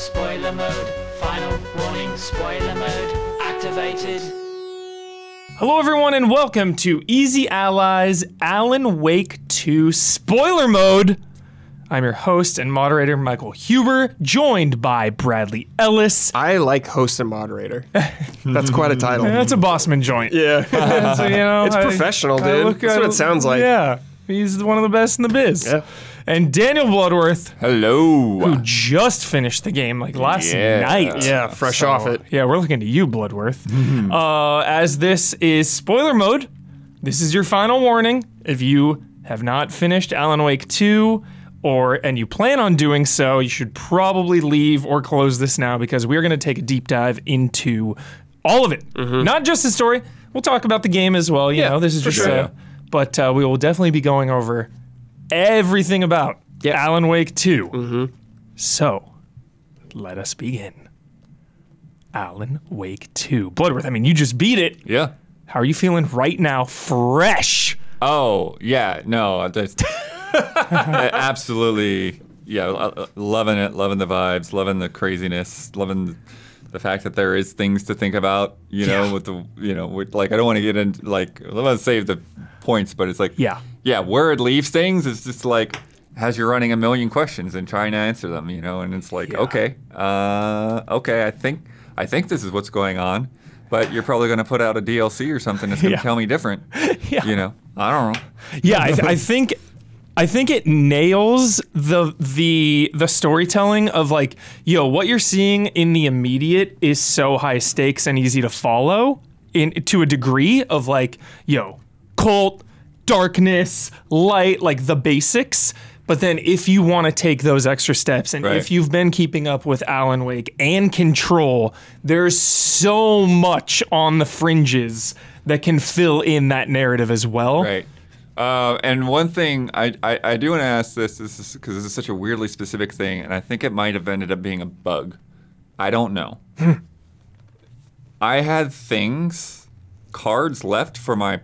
Spoiler mode. Final warning. Spoiler mode activated. Hello everyone and welcome to Easy Allies Alan Wake 2 Spoiler Mode. I'm your host and moderator Michael Huber, joined by Bradley Ellis. I like host and moderator. That's quite a title. That's a Bossman joint. Yeah. So, you know, It's professional, dude. That's what it sounds like. Yeah, he's one of the best in the biz. Yeah. And Daniel Bloodworth, Hello. who just finished the game like last night. Yeah, fresh off it. Yeah, we're looking to you, Bloodworth. As this is spoiler mode, this is your final warning. If you have not finished Alan Wake 2, and you plan on doing so, you should probably leave or close this now because we're going to take a deep dive into all of it. Not just the story. We'll talk about the game as well. You know, this is just, but we will definitely be going over everything about Alan Wake 2. So, let us begin. Alan Wake 2. Bloodworth, I mean, you just beat it. Yeah. How are you feeling right now? Fresh. Oh, yeah. No, that's absolutely. Yeah, loving it. Loving the vibes. Loving the craziness. Loving the fact that there is things to think about. You know, with the with, like I don't want to get into like I want to save the points, but it's like where it leaves things is just like as you're running a million questions and trying to answer them. You know, and it's like okay, I think this is what's going on. But you're probably going to put out a DLC or something that's going to tell me different. You know, I don't know. Yeah, I think it nails the storytelling of like, what you're seeing in the immediate is so high stakes and easy to follow to a degree of like, cult, darkness, light, like the basics. But then if you want to take those extra steps and if you've been keeping up with Alan Wake and Control, there's so much on the fringes that can fill in that narrative as well. Right. And one thing I do want to ask this is because this is such a weirdly specific thing, and I think it might have ended up being a bug. I don't know. I had cards left for my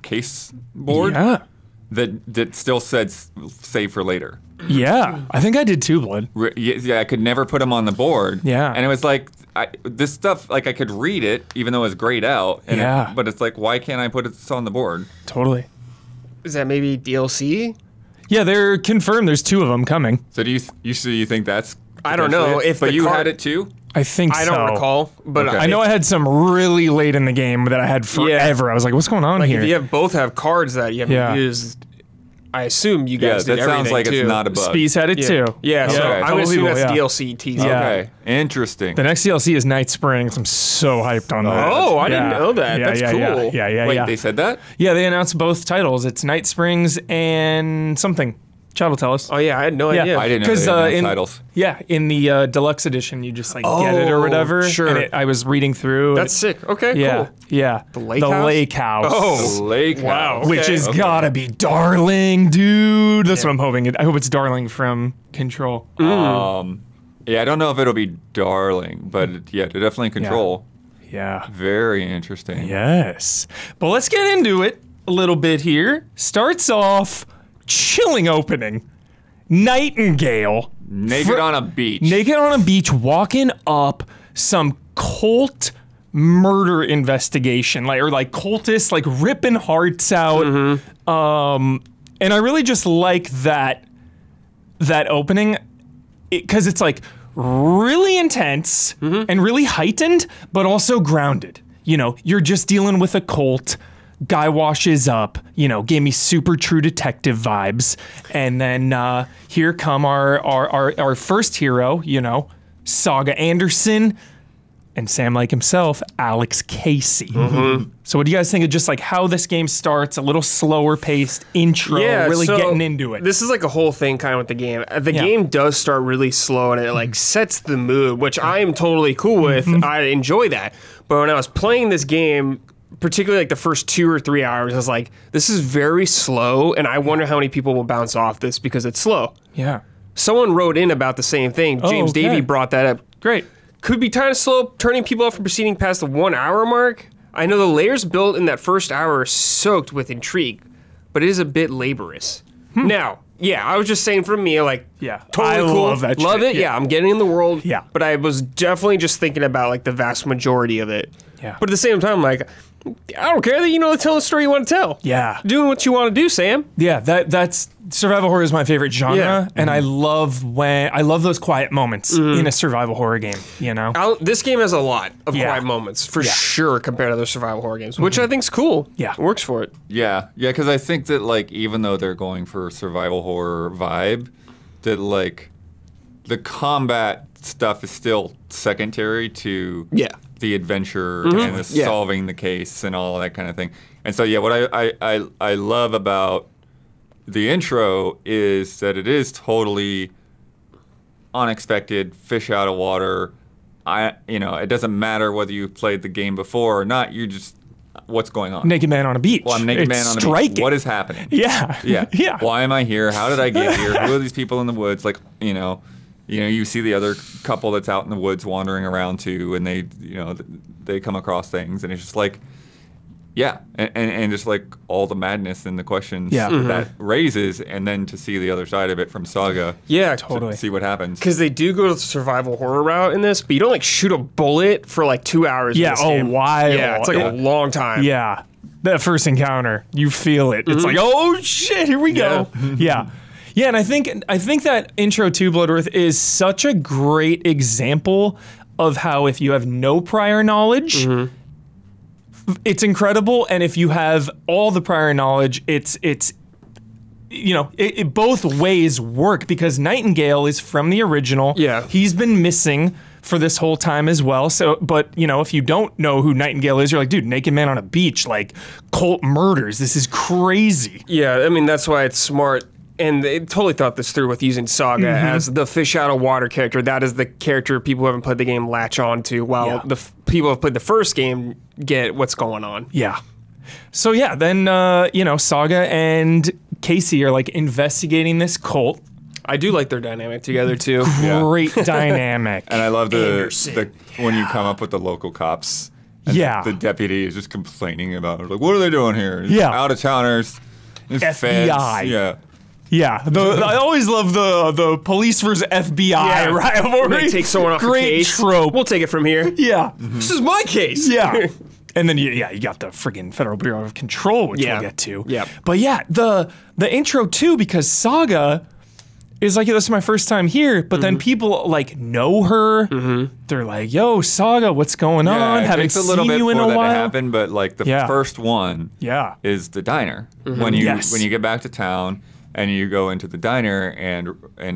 case board. Yeah. That still said save for later. Yeah, I think I did too, Blood. Yeah, I could never put them on the board. Yeah. And it was like, this stuff, like I could read it, even though it was grayed out. And but it's like, why can't I put it on the board? Totally. Is that maybe DLC? Yeah, they're confirmed. There's 2 of them coming. So do you think that's... I don't know. But you had it too? I think so. I don't recall, but Okay. I know I had some really late in the game that I had forever. I was like, what's going on here? if you both have cards that you haven't used, I assume you guys did that sounds like too. it's not a bug. Spees had it too. Yeah, so Okay. I would assume that's Unbelievable, DLC teaser. Yeah. Okay, interesting. The next DLC is Night Springs. I'm so hyped on that. Oh, I didn't know that. That's cool. Wait, they said that? Yeah, they announced both titles. It's Night Springs and something. Chad will tell us. Oh yeah, I had no idea. I didn't know they had titles. Yeah, in the deluxe edition, you just like get it or whatever. Sure. And I was reading through. That's sick. Okay, cool. Yeah. The lake house? Oh. The lake Wow. house. Which is gotta be darling, dude. That's what I'm hoping. I hope it's darling from Control. Yeah, I don't know if it'll be darling, but they're definitely Control. Yeah. Very interesting. Yes. But let's get into it a little bit here. Starts off chilling opening. Nightingale. Naked on a beach. Naked on a beach, walking up some cult murder investigation, like cultists, like ripping hearts out. And I really just like that opening because it's like really intense and really heightened, but also grounded. You're just dealing with a cult. Guy washes up, gave me super True Detective vibes. And then here come our first hero, Saga Anderson, and Sam Lake himself, Alex Casey. So what do you guys think of just like how this game starts, a little slower paced intro, really getting into it? This is like a whole thing kind of with the game. The game does start really slow and it like sets the mood, which I am totally cool with. I enjoy that. But when I was playing this game, particularly like the first 2 or 3 hours, I was like, this is very slow, and I wonder how many people will bounce off this because it's slow. Yeah. Someone wrote in about the same thing. James Davey brought that up. Great. Could be kind of slow turning people off from proceeding past the 1 hour mark. I know the layers built in that first hour are soaked with intrigue, but it is a bit laborious. Now, Yeah, I was just saying for me, like, Yeah. totally I cool. love that Love shit. it. Yeah. I'm getting in the world. Yeah. But I was definitely just thinking about like the vast majority of it. Yeah. But at the same time, like, I don't care that you know to tell the story you want to tell. Yeah. Doing what you want to do, Sam. Yeah, that's survival horror is my favorite genre, Yeah. and I love those quiet moments in a survival horror game. You know, This game has a lot of Yeah. quiet moments for Yeah. sure compared to other survival horror games, which I think's cool. Yeah. It works for it. Yeah, because I think that like even though they're going for a survival horror vibe, that like the combat stuff is still secondary to Yeah. the adventure and the Yeah. solving the case and all that kind of thing. And so yeah, what I love about the intro is that it is totally unexpected, fish out of water. It doesn't matter whether you played the game before or not. You just what's going on? Naked Man on a Beach. Well, I'm naked It's man on the striking. beach. What is happening? Yeah, Yeah. yeah. Why am I here? How did I get here? Who are these people in the woods? Like, you see the other couple that's out in the woods wandering around too, and they come across things, and it's just like, yeah, and just like all the madness and the questions Yeah. that raises, and then to see the other side of it from Saga, Yeah, Totally. to see what happens. Because they do go the survival horror route in this, but you don't like shoot a bullet for like 2 hours. Yeah, in this a game. while. Yeah, it's like Yeah. a long time. Yeah, that first encounter, you feel it. It's like, oh shit, here we go. Yeah. Yeah, and I think that intro to Bloodworth is such a great example of how if you have no prior knowledge, it's incredible, and if you have all the prior knowledge, it both ways work because Nightingale is from the original. Yeah. He's been missing for this whole time as well. So, but if you don't know who Nightingale is, you're like, dude, Naked Man on a Beach, like cult murders. This is crazy. Yeah, I mean, that's why it's smart. And they totally thought this through with using Saga as the fish out of water character. That is the character people who haven't played the game latch on to, while Yeah. the people who have played the first game get what's going on. Yeah. So yeah, then Saga and Casey are like investigating this cult. I do like their dynamic together, too. Yeah. Great dynamic. And I love Anderson. the when you come up with the local cops. And Yeah. The deputy is just complaining about it. Like, what are they doing here? Yeah. Out of towners. FBI. Yeah. Yeah, I always love the police versus FBI rivalry. They take someone off Great the case. trope. We'll take it from here. Yeah, This is my case. yeah. And then you got the friggin' Federal Bureau of Control, which Yeah. we'll get to. Yeah. But yeah, the intro too, because Saga is like, this is my first time here, but then people like know her. They're like, yo, Saga, what's going on? It Haven't takes a little seen bit you in for a that while. to happen, but like the Yeah. first one Yeah. is the diner. When Yes. you get back to town and you go into the diner and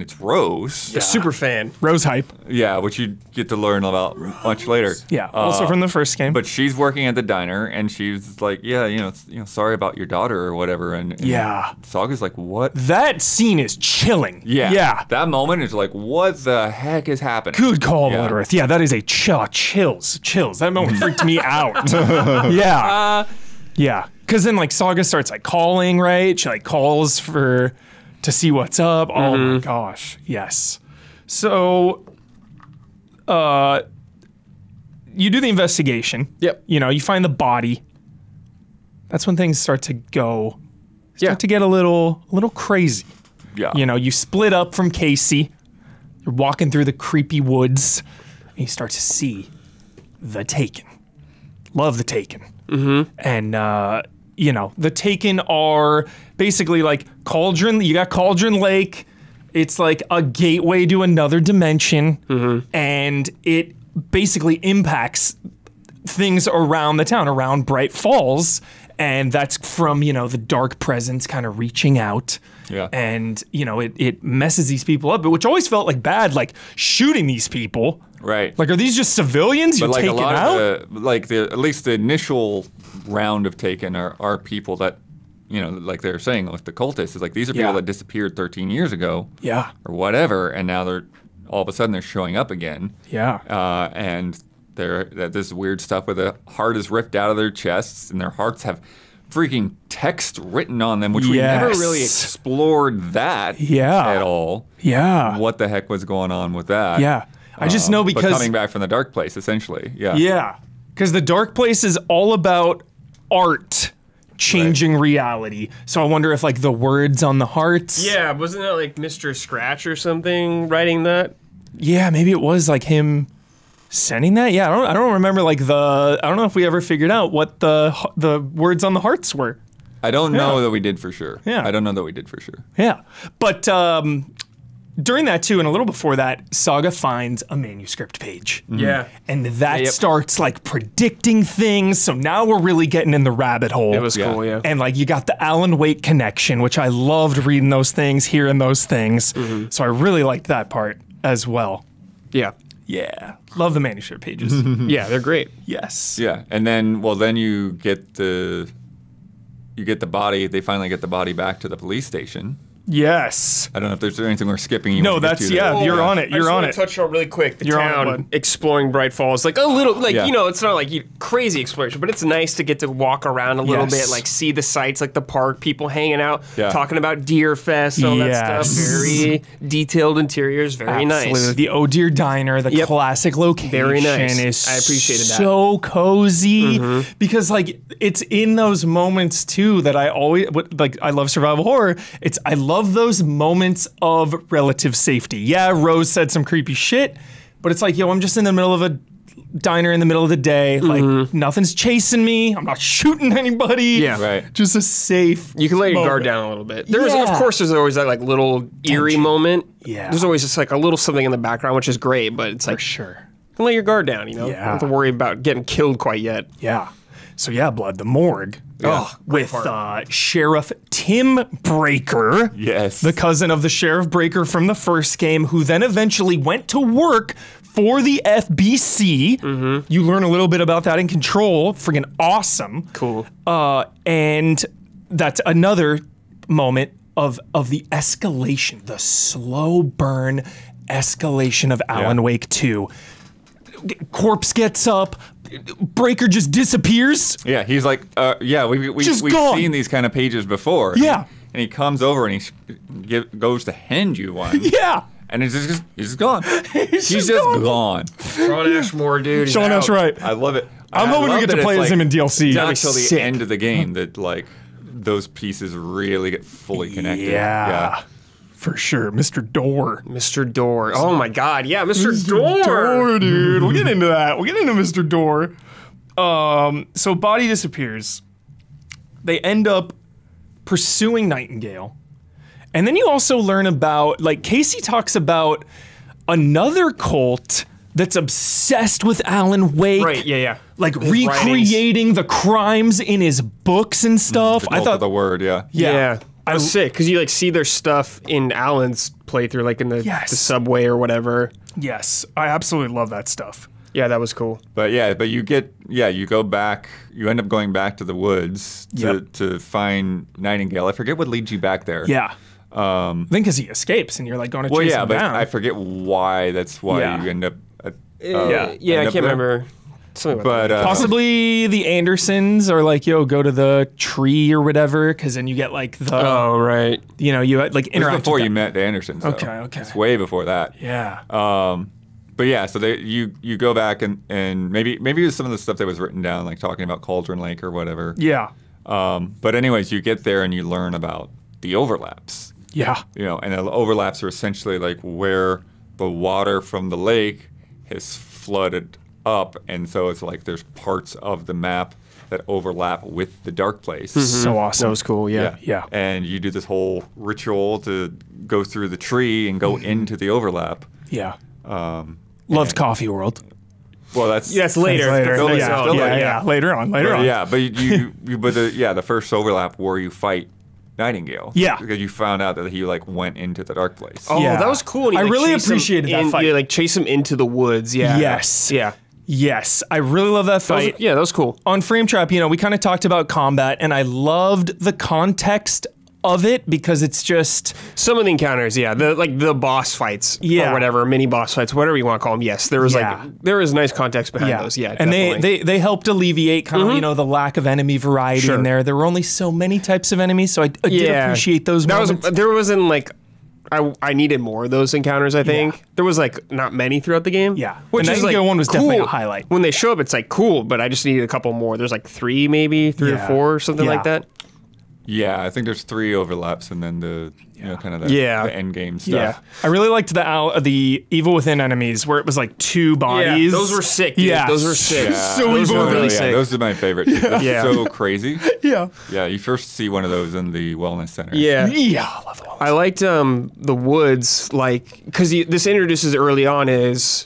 it's Rose. A super fan. Rose hype. Yeah, which you get to learn about much later. Yeah, also from the first game. But she's working at the diner and she's like, yeah, sorry about your daughter or whatever. And Yeah. Saga's like, what? that scene is chilling. Yeah. Yeah. That moment is like, what the heck is happening? Good call, Yeah. Bloodworth. Yeah, that is a chills. That moment freaked me out. Yeah. Yeah. Because then, like, Saga starts, like, calling, right? She, like, calls to see what's up. Oh, my gosh. Yes. So, you do the investigation. Yep. You find the body. That's when things start to go, Yeah. to get a little crazy. Yeah. You split up from Casey. You're walking through the creepy woods, and you start to see the Taken. Love the Taken. And, the Taken are basically like Cauldron. You got Cauldron Lake. It's like a gateway to another dimension. And it basically impacts things around the town, around Bright Falls. And that's from, the dark presence kind of reaching out. Yeah. And, it messes these people up, which always felt like bad, like shooting these people. Right. Like, are these just civilians you're But like taking a lot out? of at least the initial round of Taken are people that, like they were saying, like the cultists, is like these are people Yeah. that disappeared 13 years ago. Yeah. Or whatever, and now they're all of a sudden they're showing up again. Yeah. And they're this weird stuff where the heart is ripped out of their chests, and their hearts have freaking text written on them, which we never really Yes. explored that Yeah. at all. Yeah. What the heck was going on with that? Yeah. I just know But because coming back from the dark place, essentially. Yeah. yeah, because the dark place is all about art changing reality. So I wonder if like the words on the hearts. Yeah, wasn't that like Mr. Scratch or something writing that? Yeah, maybe it was like him sending that. Yeah, I don't remember like I don't know if we ever figured out what the words on the hearts were. I don't know that we did for sure. Yeah. I don't know that we did for sure. Yeah, but during that too, and a little before that, Saga finds a manuscript page. Yeah. And that starts like predicting things. So now we're really getting in the rabbit hole. It was cool, yeah. And like you got the Alan Wake connection, which I loved reading those things, hearing those things. So I really liked that part as well. Yeah. Yeah. Love the manuscript pages. Yeah, they're great. Yes. Yeah, and then you get the body. They finally get the body back to the police station. Yes. I don't know if there's anything we're skipping. No, that's you're on it. You're on it. Touch on really quick the You're on it, town bud. exploring Bright Falls, like a little, like Yeah. you know, it's not like crazy exploration, but it's nice to get to walk around a little Yes. bit, like see the sights, like the park, people hanging out, Yeah. talking about Deer Fest, all that stuff. Yes. Very detailed interiors, very Absolutely. nice. The Oh Dear Diner, the Yep. classic location, Very nice. is I appreciated that. so cozy because like it's in those moments too that I always like. I love survival horror. I love those moments of relative safety. Yeah, Rose said some creepy shit, but it's like, yo, I'm just in the middle of a diner in the middle of the day. Like nothing's chasing me. I'm not shooting anybody. Yeah. Right. Just a safe. You can let your guard moment. down a little bit. There was, of Yeah. course, there's always that like little eerie Tension. moment. Yeah. There's always just like a little something in the background, which is great, but it's like, For sure. you can let your guard down, you know? Yeah. You don't have to worry about getting killed quite yet. Yeah. So yeah, Blood, the morgue. Oh, great with part. Sheriff Tim Breaker. Yes. The cousin of the Sheriff Breaker from the first game, who then eventually went to work for the FBC. You learn a little bit about that in Control. Friggin' awesome. Cool. And that's another moment of the escalation, the slow burn escalation of Alan Wake 2. Corpse gets up, Breaker just disappears. Yeah, he's like, we've Just we've gone. seen these kind of pages before. Yeah. And he comes over and he goes to hand you one. Yeah. And he's just gone. He's just just gone. gone. Sean Ashmore, dude. he's Sean, that's out. right. I love it. I'm I hoping we love get to that play it's, as him in DLC. Not That'd be until the sick. end of the game that like those pieces really get fully connected. Yeah. For sure. Mr. Door. Mr. Door. Oh my God. Yeah, Mr. Door. Door, dude. We'll get into that. We'll get into Mr. Door. So body disappears. They end up pursuing Nightingale. And then you also learn about, like, Casey talks about another cult that's obsessed with Alan Wake. Right, yeah. Like His recreating the crimes in his books and stuff. I thought the word, yeah. Yeah. I was sick because you like see their stuff in Alan's playthrough, like in the subway or whatever. Yes, I absolutely love that stuff. Yeah, that was cool. But you go back, you end up going back to the woods to find Nightingale. I forget what leads you back there. Yeah. I think because he escapes and you're like going to chase him but down. I forget why. That's why you end up. Yeah, I can't remember. Something about But Possibly the Andersons are like, yo, go to the tree or whatever, because then you get like the, oh, right. you know, you like it was interact before with you them. met the Andersons. Though. Okay. It's way before that. Yeah. But yeah, so you go back and maybe it was some of the stuff that was written down, like talking about Cauldron Lake or whatever. Yeah. But anyways, you get there and you learn about the overlaps. Yeah. You know, and the overlaps are essentially like where the water from the lake has flooded up, and so it's like there's parts of the map that overlap with the dark place. So awesome. That was cool, yeah. Yeah. And you do this whole ritual to go through the tree and go into the overlap. Yeah. Loved Coffee World. Well, that's That's later. Later. Still Yeah. later. Yeah. Later on. Yeah, but the first overlap where you fight Nightingale. Yeah. Because you found out that he like went into the dark place. Oh, Yeah. that was cool. And you, I like, really chase him appreciated that fight. You like chase him into the woods. Yeah. Yes. Yeah. Yes. I really love that That was- fight. yeah, that was cool. On Frame Trap, you know, we kind of talked about combat, and I loved the context of it because it's just Some of the encounters, yeah, the boss fights, Yeah. or whatever, mini boss fights, whatever you want to call them. Yes, there was there was nice context behind those. Yeah, and definitely. they helped alleviate kind of, you know, the lack of enemy variety Sure. in there. There were only so many types of enemies, so I did appreciate those moments. There wasn't like I needed more of those encounters. I think there was like not many throughout the game. Yeah. which The is like Nightingale one was cool. definitely a highlight. When they show up, it's like cool, but I just needed a couple more. There's like three or four or something like that. Yeah, I think there's 3 overlaps, and then the kind of the end game stuff. Yeah, I really liked the Evil Within enemies where it was like 2 bodies. Yeah, those were sick. Dude. Yeah, those were sick. Yeah, So those evil. were really sick. those are my favorite. That's so crazy. Yeah, Yeah, you first see one of those in the wellness center. Yeah. I love the one. I liked the woods, like, because this introduces early on is,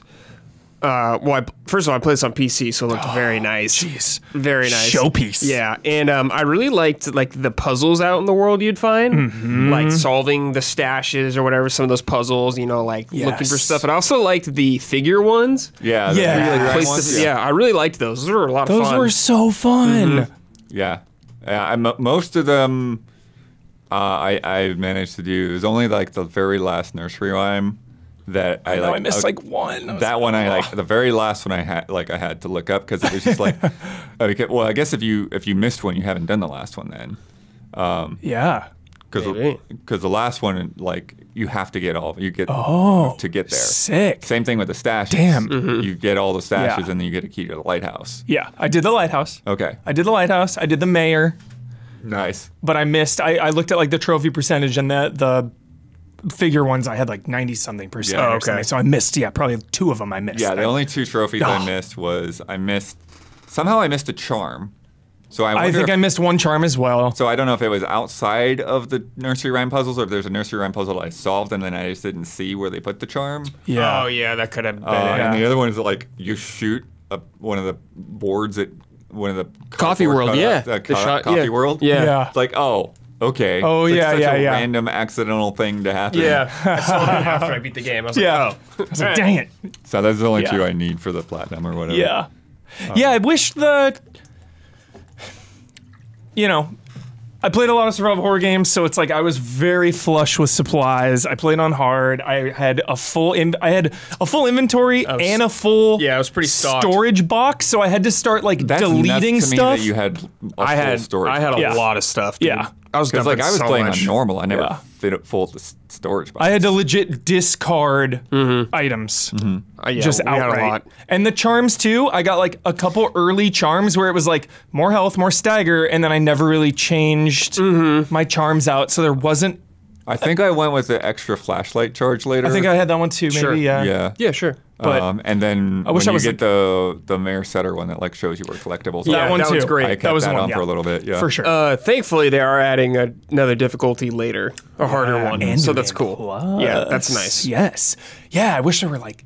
first of all, I played this on PC, so it looked very nice. Jeez, Very nice. Showpiece. Yeah, and I really liked like the puzzles out in the world you'd find, like solving the stashes or whatever. Some of those puzzles, like looking for stuff. And I also liked the figure ones. Yeah. Yeah. I really liked those. Those were a lot of fun. Those were so fun. Yeah. Most of them I managed to do. It was only like the very last nursery rhyme that I missed like one. That one I like. The very last one I had to look up because it was just like, well, I guess if you missed one, you haven't done the last one then. Yeah. Because the last one, like, you have to get all to get there. Sick. Same thing with the stashes. Damn. You get all the stashes Yeah. and then you get a key to the lighthouse. Yeah, I did the lighthouse. Okay. I did the lighthouse. I did the mayor, Nice. but I missed. I looked at like the trophy percentage and the figure ones. I had like 90-something percent. Yeah. Or Okay. something. So I missed. Yeah, probably 2 of them I missed. Yeah, the only 2 trophies I missed was I missed a charm. So I think I missed 1 charm as well. So I don't know if it was outside of the nursery rhyme puzzles or if there's a nursery rhyme puzzle I solved and then I just didn't see where they put the charm. Yeah. Oh yeah, that could have been. And the other one is like you shoot one of the boards at one of the Coffee cardboard World, cutouts, yeah. The shot, Coffee yeah. World. Yeah. Yeah. It's like, oh, okay. Oh, It's like yeah, such yeah, a yeah. random accidental thing to happen. Yeah, I saw that after I beat the game. I was Yeah. like, oh. I was like, dang it. So those are the only Yeah. 2 I need for the platinum or whatever. Yeah. Yeah, I wish I played a lot of survival horror games, so it's like I was very flush with supplies. I played on hard. I had a full inventory and a full Yeah, I was pretty stocked. storage box, so I had to start like That's deleting nuts to me stuff. that you had I had storage. a Yeah. lot of stuff. Dude. Yeah. I was Because like I was so playing much. on normal. I never Yeah. fit it full storage box. I had to legit discard items. Yeah, Just we had outright. a lot. And the charms too, I got like a couple early charms where it was like more health, more stagger, and then I never really changed my charms out, so there wasn't. I think I went with the extra flashlight charge later. I think I had that one too, maybe. Sure. Yeah. Yeah. Yeah, sure. But and then I wish when I you was get the Mayor Setter one that like shows you where collectibles That are. one that too. one's great. I kept That was that the one, on for yeah. a little bit. Yeah. For sure. Thankfully, they are adding another difficulty later, a harder one. And So new that's game cool. plus. Yeah, that's nice. Yes. Yeah, I wish there were like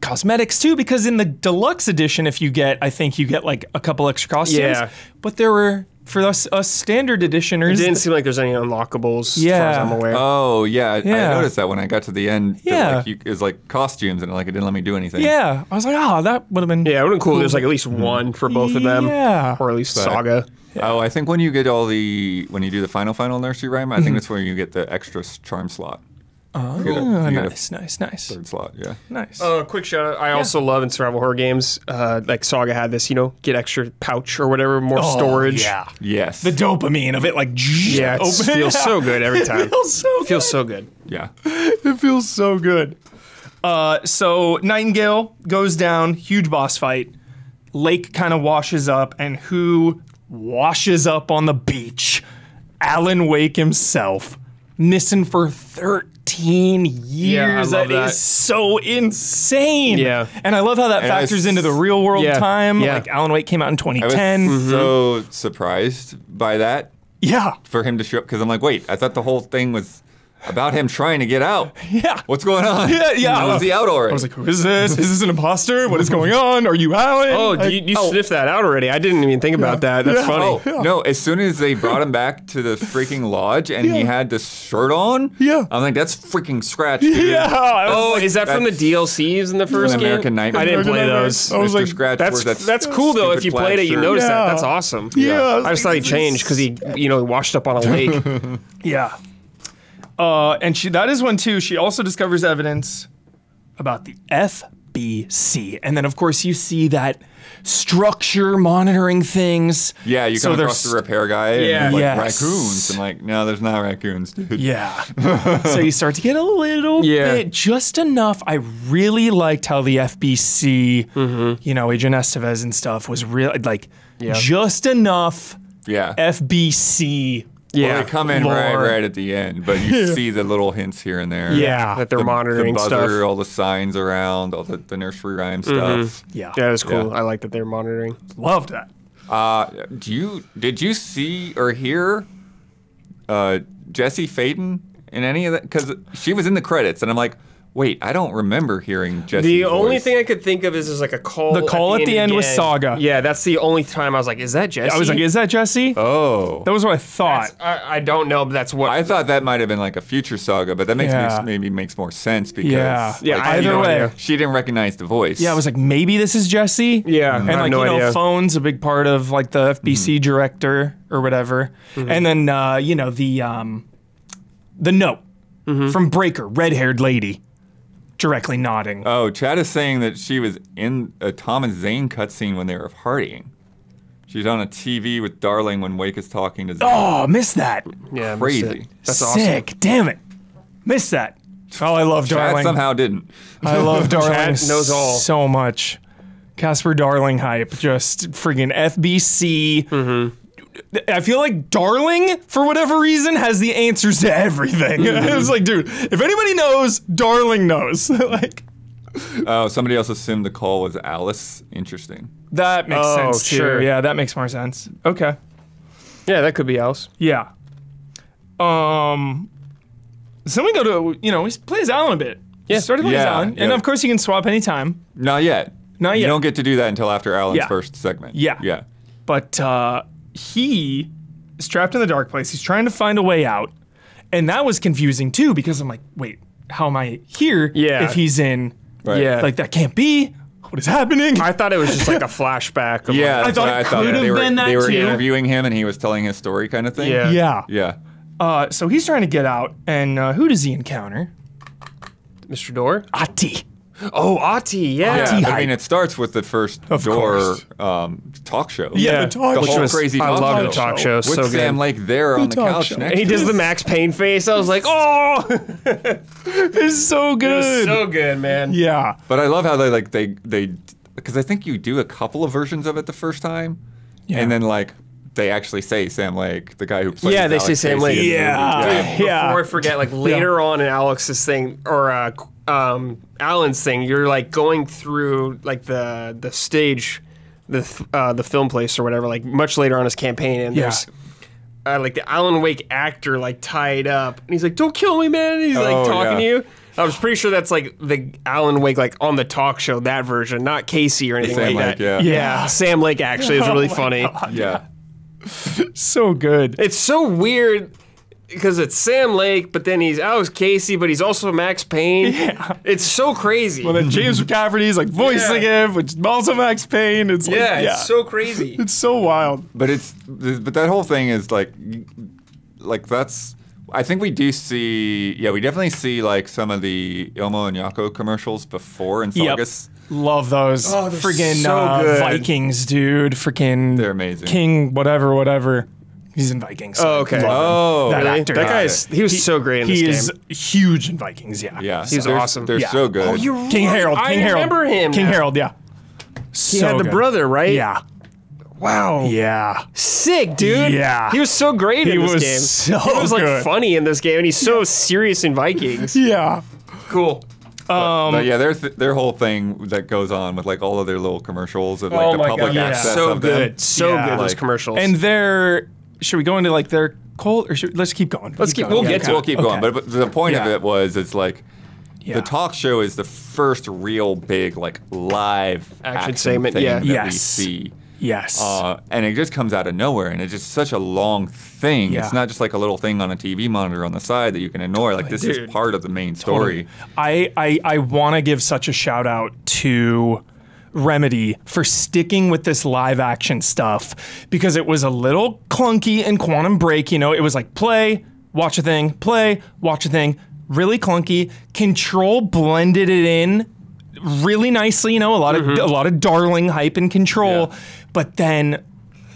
cosmetics too, because in the deluxe edition, I think you get like a couple extra costumes. Yeah. But there were, for us standard editioners. It didn't seem like there's any unlockables as far as Yeah. I'm aware. Oh yeah, I Yeah. noticed that when I got to the end. Yeah. It was like costumes and like it didn't let me do anything. Yeah. I was like, that would have been. Yeah, it would have been cool. There's like at least one for both of them. Yeah. Or at least But- Saga. Oh, I think when you get when you do the final nursery rhyme, I think that's where you get the extra charm slot. Oh, you get a nice. third slot. Yeah. Nice. Quick shout out. I also love in survival horror games, like Saga had this, get extra pouch or whatever, more storage. Yeah. Yes. The dopamine of it, like, Yeah, it open. feels so good every time. It feels so good. Feels so good. yeah. It feels so good. So Nightingale goes down, huge boss fight. Lake kind of washes up, and who washes up on the beach? Alan Wake himself, missing for 13 years. love That that. is so insane. Yeah. And I love how that And I factors s- into the real world Yeah, time. yeah. Like Alan Wake came out in I was 2010. so surprised by that Yeah. for him to show up because I'm like, wait, I thought the whole thing was about him trying to get out. Yeah. What's going on? Yeah. How is he out already? I was like, who is this? Is this an imposter? What is going on? Are you Alan? Oh, you sniffed that out already. I didn't even think about that. That's funny. Oh, no, as soon as they brought him back to the freaking lodge and he had the shirt on, Yeah. I'm like, that's freaking Scratch, dude. Yeah. Oh, is that from the DLCs in the first game? American Nightmare. I didn't play American those. Nightmare. I was Mr. like, Scratch That's wears that's cool though. If stupid you plaid played it, you shirt. noticed Yeah. that. That's awesome. Yeah. I just thought he changed because he washed up on a lake. Yeah. And that is one too. She also discovers evidence about the FBI. FBC. And then, of course, you see that structure monitoring things. Yeah, you come across the repair guy and Yeah. there's like Yes. raccoons. And like, no, there's not raccoons, dude. Yeah. So you start to get a little bit, just enough. I really liked how the FBC, you know, Agent Estevez and stuff was really like just enough Yeah. FBC. Well, they come in lore. right at the end, but you see the little hints here and there. Yeah. That they're monitoring the buzzer, stuff. all the signs around, all the nursery rhyme stuff. Yeah. Yeah, that's cool. Yeah. I like that they're monitoring. Loved that. Did you see or hear Jesse Faden in any of that? Because she was in the credits, and I'm like, wait, I don't remember hearing Jesse. The only thing I could think of is like a call. The call at the end was Saga. Yeah, that's the only time I was like, is that Jesse? I was like, is that Jesse? Oh, That was what I thought. I don't know, but that's what I thought that might have been like a future Saga, but that makes Yeah. maybe makes more sense because Yeah. Yeah, like, I had Either no way. idea. she didn't recognize the voice. Yeah, I was like, maybe this is Jesse. Yeah, And I have like, no you know, idea. phone's a big part of like the FBC director or whatever. And then, you know, the note from Breaker, red-haired lady, directly nodding. Oh, Chad is saying that she was in a Tom and Zane cutscene when they were partying. She's on a TV with Darling when Wake is talking to Zane. Oh, missed that. yeah, I missed Crazy. it. That's awesome. Sick. Damn it. Missed that. Oh, I love Chad Darling. somehow didn't. I love Darling Chad knows all. so much. Casper Darling hype. Just friggin' FBC. I feel like Darling, for whatever reason, has the answers to everything. It's like, dude, if anybody knows, Darling knows. Like, Oh, somebody else assumed the call was Alice. Interesting. that makes Oh, sense too. sure. Yeah, that makes more sense. Okay. Yeah, that could be Alice. Yeah. So we go to, you know, we play as Alan a bit. Yeah. Started playing as Yeah, Alan. yeah. And of course you can swap anytime. Not yet. Not You yet. don't get to do that until after Alan's Yeah. first segment. Yeah. Yeah. But he is trapped in the dark place. He's trying to find a way out. And that was confusing too, because I'm like, wait, how am I here Yeah. if he's in, Right. Yeah. like, that can't be. What is happening? I thought it was just like a flashback. Of Yeah, I that's thought what it thought. could have They were, been that they were too. interviewing him and he was telling his story kind of thing. Yeah. Yeah. Yeah. So he's trying to get out. And who does he encounter? Mr. Door? Ati. Oh, Ati, yeah. Yeah, Tea I hype. mean, it starts with the first Of Door course. talk show. Yeah, the talk the show. whole was- crazy I talk love show. the talk show. With So Sam good. Lake there on the talk couch show. next He to does him. the Max Payne face. I was like, oh, It's so good. so good, man. Yeah. But I love how they because I think you do a couple of versions of it the first time, Yeah. and then like they actually say Sam Lake, the guy who plays Yeah, they Alex say Sam Casey Lake. in the Yeah. movie. Yeah. Before I forget, like later on in Alex's thing or Alan's thing, you're like going through like the stage, the film place or whatever, like much later on his campaign, and Yeah. there's like the Alan Wake actor like tied up, and he's like, "Don't kill me, man!" And he's like Oh, talking to yeah. you. I was pretty sure that's like the Alan Wake like on the talk show, that version, not Casey or anything Sam like Lake, that. yeah. Yeah. Sam Lake actually is really funny. Yeah. So good. It's so weird because it's Sam Lake, but then he's Alex Casey, but he's also Max Payne. Yeah. It's so crazy. Well, then James McCafferty's like voicing him, which is also Max Payne. It's like, it's so crazy. it's so wild. But but that whole thing is like that's. I think we do see. Yeah, we definitely see like some of the Ilmo and Yako commercials before in Saugus. Love those. Oh, they're Friggin' so good. Vikings, dude. Freaking They're amazing. King, whatever. He's in Vikings. Oh, okay. Love him. Oh, That Really? actor. That yeah. guy's he was so great in He this is game. huge in Vikings, yeah. yeah, He's they're, awesome. They're Yeah. so good. Oh, you're King right. Harold. I King Harold. remember him. King now. Harold, yeah. He had the brother, right? Yeah. Wow. Yeah. Sick, dude. Yeah. He was so great He in this was game. so he was like good. funny in this game, and he's so serious in Vikings. Yeah. Cool. But yeah, their whole thing that goes on with like all of their little commercials of like Oh the my public God, yeah. access So of them. good. So Yeah. good, those Like- commercials. And should we go into like their cult or let's keep going? Let's keep- going. we'll Yeah, get to okay. it. We'll keep going. Okay. But the point of Yeah. it was, it's like Yeah. the talk show is the first real big like live Action segment, thing yeah. that we Yes. see. Yes. And it just comes out of nowhere, and it's just such a long thing. Yeah. It's not just like a little thing on a TV monitor on the side that you can ignore. Like this dude. is part of the main story. I want to give such a shout out to Remedy for sticking with this live action stuff because it was a little clunky in Quantum Break. You know, it was like play, watch a thing, play, watch a thing. Really clunky. Control blended it in really nicely, you know, a lot of darling hype and control. Yeah. But then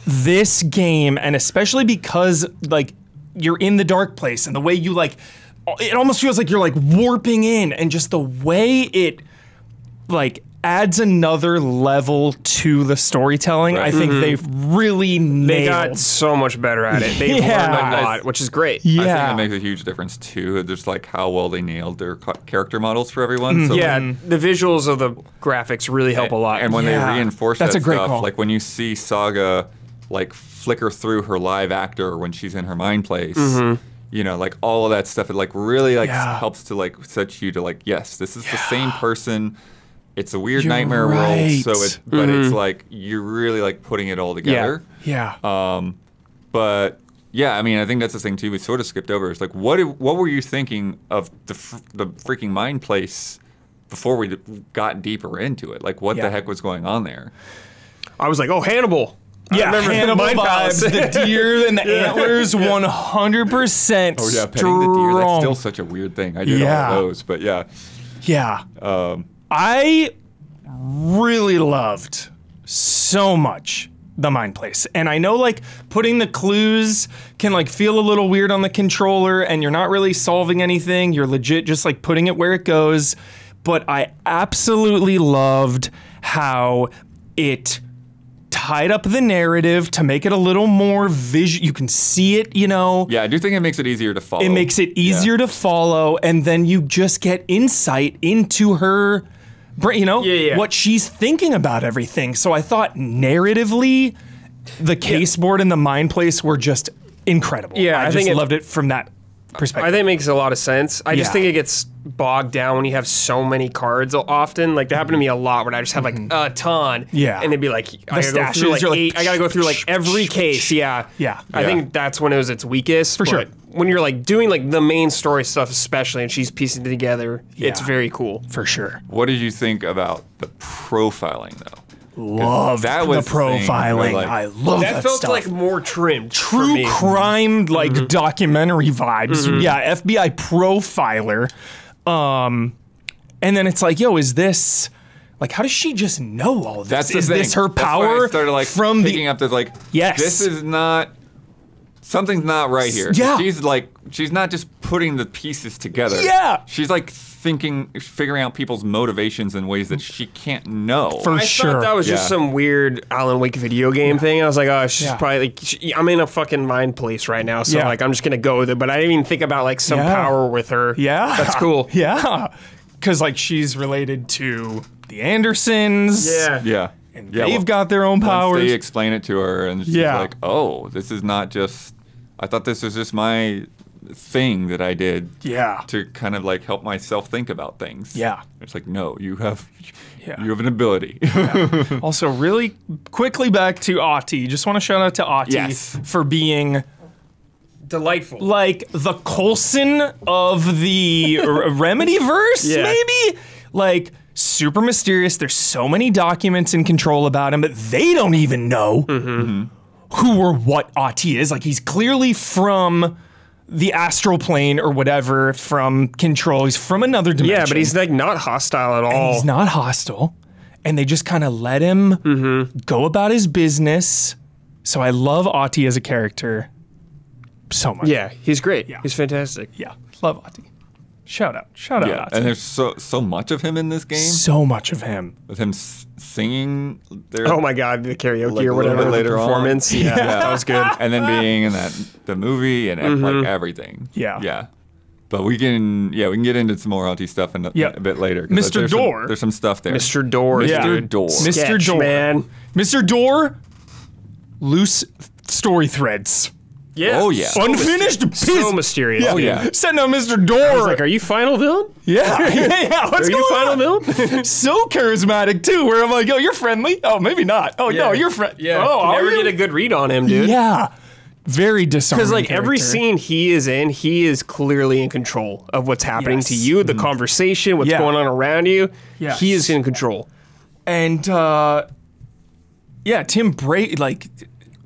this game, and especially because like you're in the dark place and the way you like, it almost feels like you're like warping in, and just the way it like adds another level to the storytelling. Right. I think they've really nailed. They got so much better at it. They've Yeah. learned a lot, which is great. I think Yeah. it makes a huge difference too. Just like how well they nailed their character models for everyone. So Yeah, the visuals of the graphics really help a lot. And when Yeah. they reinforce That's that a great stuff, call. like when you see Saga like flicker through her live actor when she's in her mind place, you know, like all of that stuff, it like really like Yeah. helps to like set you to like, yes, this is the same person. It's a weird You're nightmare right. world, so it, but it's like you're really like putting it all together. Yeah. But yeah, I mean, I think that's the thing too. We sort of skipped over. It's like, what were you thinking of the freaking mind place before we got deeper into it? Like, what Yeah. the heck was going on there? I was like, oh, Hannibal. Yeah, I remember Hannibal Mind vibes, Palace. the deer and the antlers, 100%. Oh yeah, petting the deer. That's strong. still such a weird thing. I did Yeah. all of those, but yeah. Yeah. I really loved so much the mind place. And I know like putting the clues can like feel a little weird on the controller, and you're not really solving anything. You're legit just like putting it where it goes. But I absolutely loved how it tied up the narrative to make it a little more visual. You can see it, you know. Yeah, I do think it makes it easier to follow. It makes it easier to follow, and then you just get insight into her brain, you know, Yeah. what she's thinking about everything. So I thought narratively, the case board and the mind place were just incredible. Yeah, I I just think it- loved it from that perspective. I think it makes a lot of sense. I just Yeah. think it gets bogged down when you have so many cards often. Like, that happened to me a lot where I just have like a ton. Yeah. And it'd be like, I gotta go stashes, through like you're like, 8. I gotta go through like every case. Yeah. Yeah. I Yeah. think that's when it was its weakest. For sure. But when you're like doing like the main story stuff, especially, and she's piecing it together, it's Yeah. very cool. for sure. What did you think about the profiling though? Loved that was the the thing, profiling. where, like- I love that, That felt stuff. like more trimmed. for True me. crime, like documentary vibes. Yeah, FBI profiler. And then it's like, yo, is this like, how does she just know all this? That's the is thing. this her That's why power I started like from picking the? up this like, Yes. this is not. Something's not right here. Yeah. She's not just putting the pieces together. Yeah. She's like figuring out people's motivations in ways that she can't know. For I sure. thought that was just Yeah. some weird Alan Wake video game thing. I was like, oh, she's Yeah. probably like, I'm in a fucking mind place right now, so Yeah. like I'm just gonna go with it. But I didn't even think about like some Yeah. power with her. Yeah, that's cool. Yeah, because like she's related to the Andersons. yeah. and Yeah, they've got their own Once powers. they explain it to her, and she's Yeah. like, "Oh, this is not just. I thought this was just my thing that I did Yeah. to kind of like help myself think about things." Yeah. It's like, no, you have Yeah. you have an ability. Also, really quickly back to Ahti. Just want to shout out to Ahti Yes. for being Delightful. like the Coulson of the Remedy verse, Yeah. maybe? Like, super mysterious. There's so many documents in control about him, but they don't even know who or what Ahti is. Like, he's clearly from the astral plane or whatever, from control. He's from another dimension. Yeah, but he's like not hostile at all. And he's not hostile. And they just kind of let him go about his business. So I love Ahti as a character so much. Yeah, he's great. Yeah. He's fantastic. Yeah. Love Ahti. Shout out. Shout out Yeah, Ahti. and there's so much of him in this game, So much of him. with him singing there. Oh my god, the karaoke Like, or a little whatever bit the later on. performance. Yeah, that was good. And then being in the movie and like everything. Yeah. Yeah. But we can get into some more LT stuff in Yeah. a bit later. 'cause Mr. there's Door. there's some stuff there. Mr. Door, Yeah. dude. Door. Mr. Sketch, Door. man. Mr. Door, loose story threads. Yeah. Oh, yeah. Unfinished piece. So mysterious. Oh, yeah. Setting up Mr. Door. I was like, are you final villain? yeah. yeah. What's Are you going final on? villain? So charismatic too, where I'm like, oh, you're friendly. Oh, maybe not. Oh, no, you're friendly. Yeah. Oh, Never are you? get a good read on him, dude. Yeah. Very disarming. Because like every character. scene he is in, he is clearly in control of what's happening to Yes. you, the conversation, what's Yeah. going on around you. Yes. He is in control. And yeah, Tim Bray, like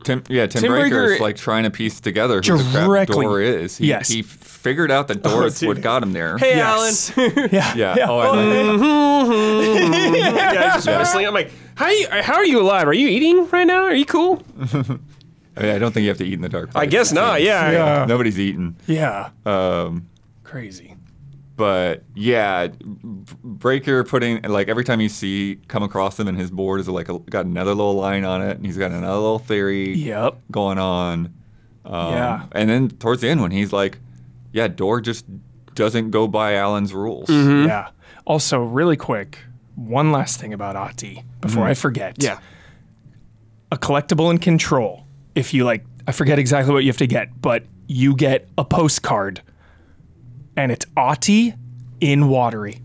Tim Tim Breaker is Breaker like trying to piece together who the crap directly- door is. Yes. He figured out the door is dude. what got him there. Hey, Yes. Alan. Yeah. Yeah. Oh, I know. Yeah, just whistling. I'm like, how are you alive? Are you eating right now? Are you cool? I mean, I don't think you have to eat in the dark. I guess not. Yeah. Yeah. Nobody's eating. Yeah. Um, Crazy. But yeah, Breaker putting like every time you come across him and his board is like got another little line on it and he's got another little theory Yep. going on. Yeah. And then towards the end when he's like, yeah, door just doesn't go by Alan's rules. Yeah. Also, really quick, one last thing about Ati before I forget. Yeah. A collectible in Control. If you like, I forget exactly what you have to get, but you get a postcard, and it's Ati in Watery.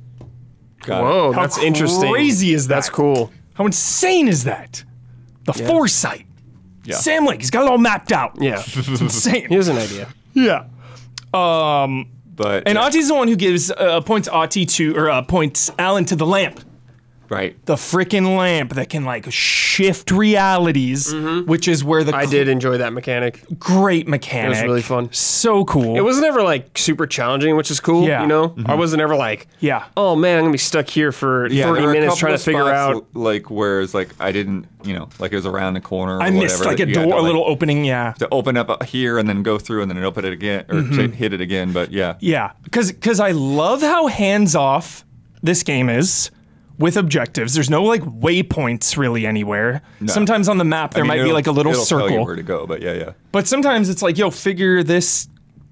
Got it. Whoa, How that's interesting. crazy is that? That's cool. How insane is that? The foresight. Yeah. Sam Lake, he's got it all mapped out. Yeah. It's insane. Here's an idea. Yeah. But And yeah, Ati's the one who gives points Ati to, or points Alan to the lamp. right. The freaking lamp that can like shift realities, which is where the I did enjoy that mechanic. great mechanic. It was really fun. So cool. It wasn't ever like super challenging, which is cool. Yeah. You know, I wasn't ever like, Yeah. oh man, I'm gonna be stuck here for Yeah, 30 there were a minutes couple trying to of figure spots, out. like where it's like I didn't, like it was around the corner. Or I missed whatever, like a that you had door, to, a little opening. Yeah. to open up here and then go through and then open it again or hit it again. But yeah, Yeah. Because I love how hands off this game is with objectives. There's no like waypoints really anywhere. Sometimes on the map there might be like a little it'll tell you circle. where to go. But yeah. But sometimes it's like, yo, figure this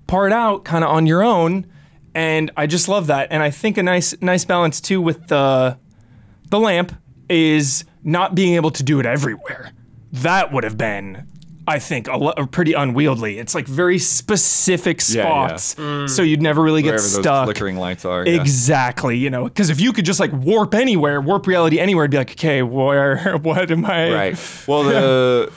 part out kind of on your own. And I just love that. And I think a nice balance too with the lamp is not being able to do it everywhere. That would have been, I think, pretty unwieldy. It's like very specific Yeah, spots, so you'd never really get Wherever those stuck. flickering lights are. Yeah. Exactly, because if you could just like warp reality anywhere, it'd be like, okay, where, what am I? Right. Well,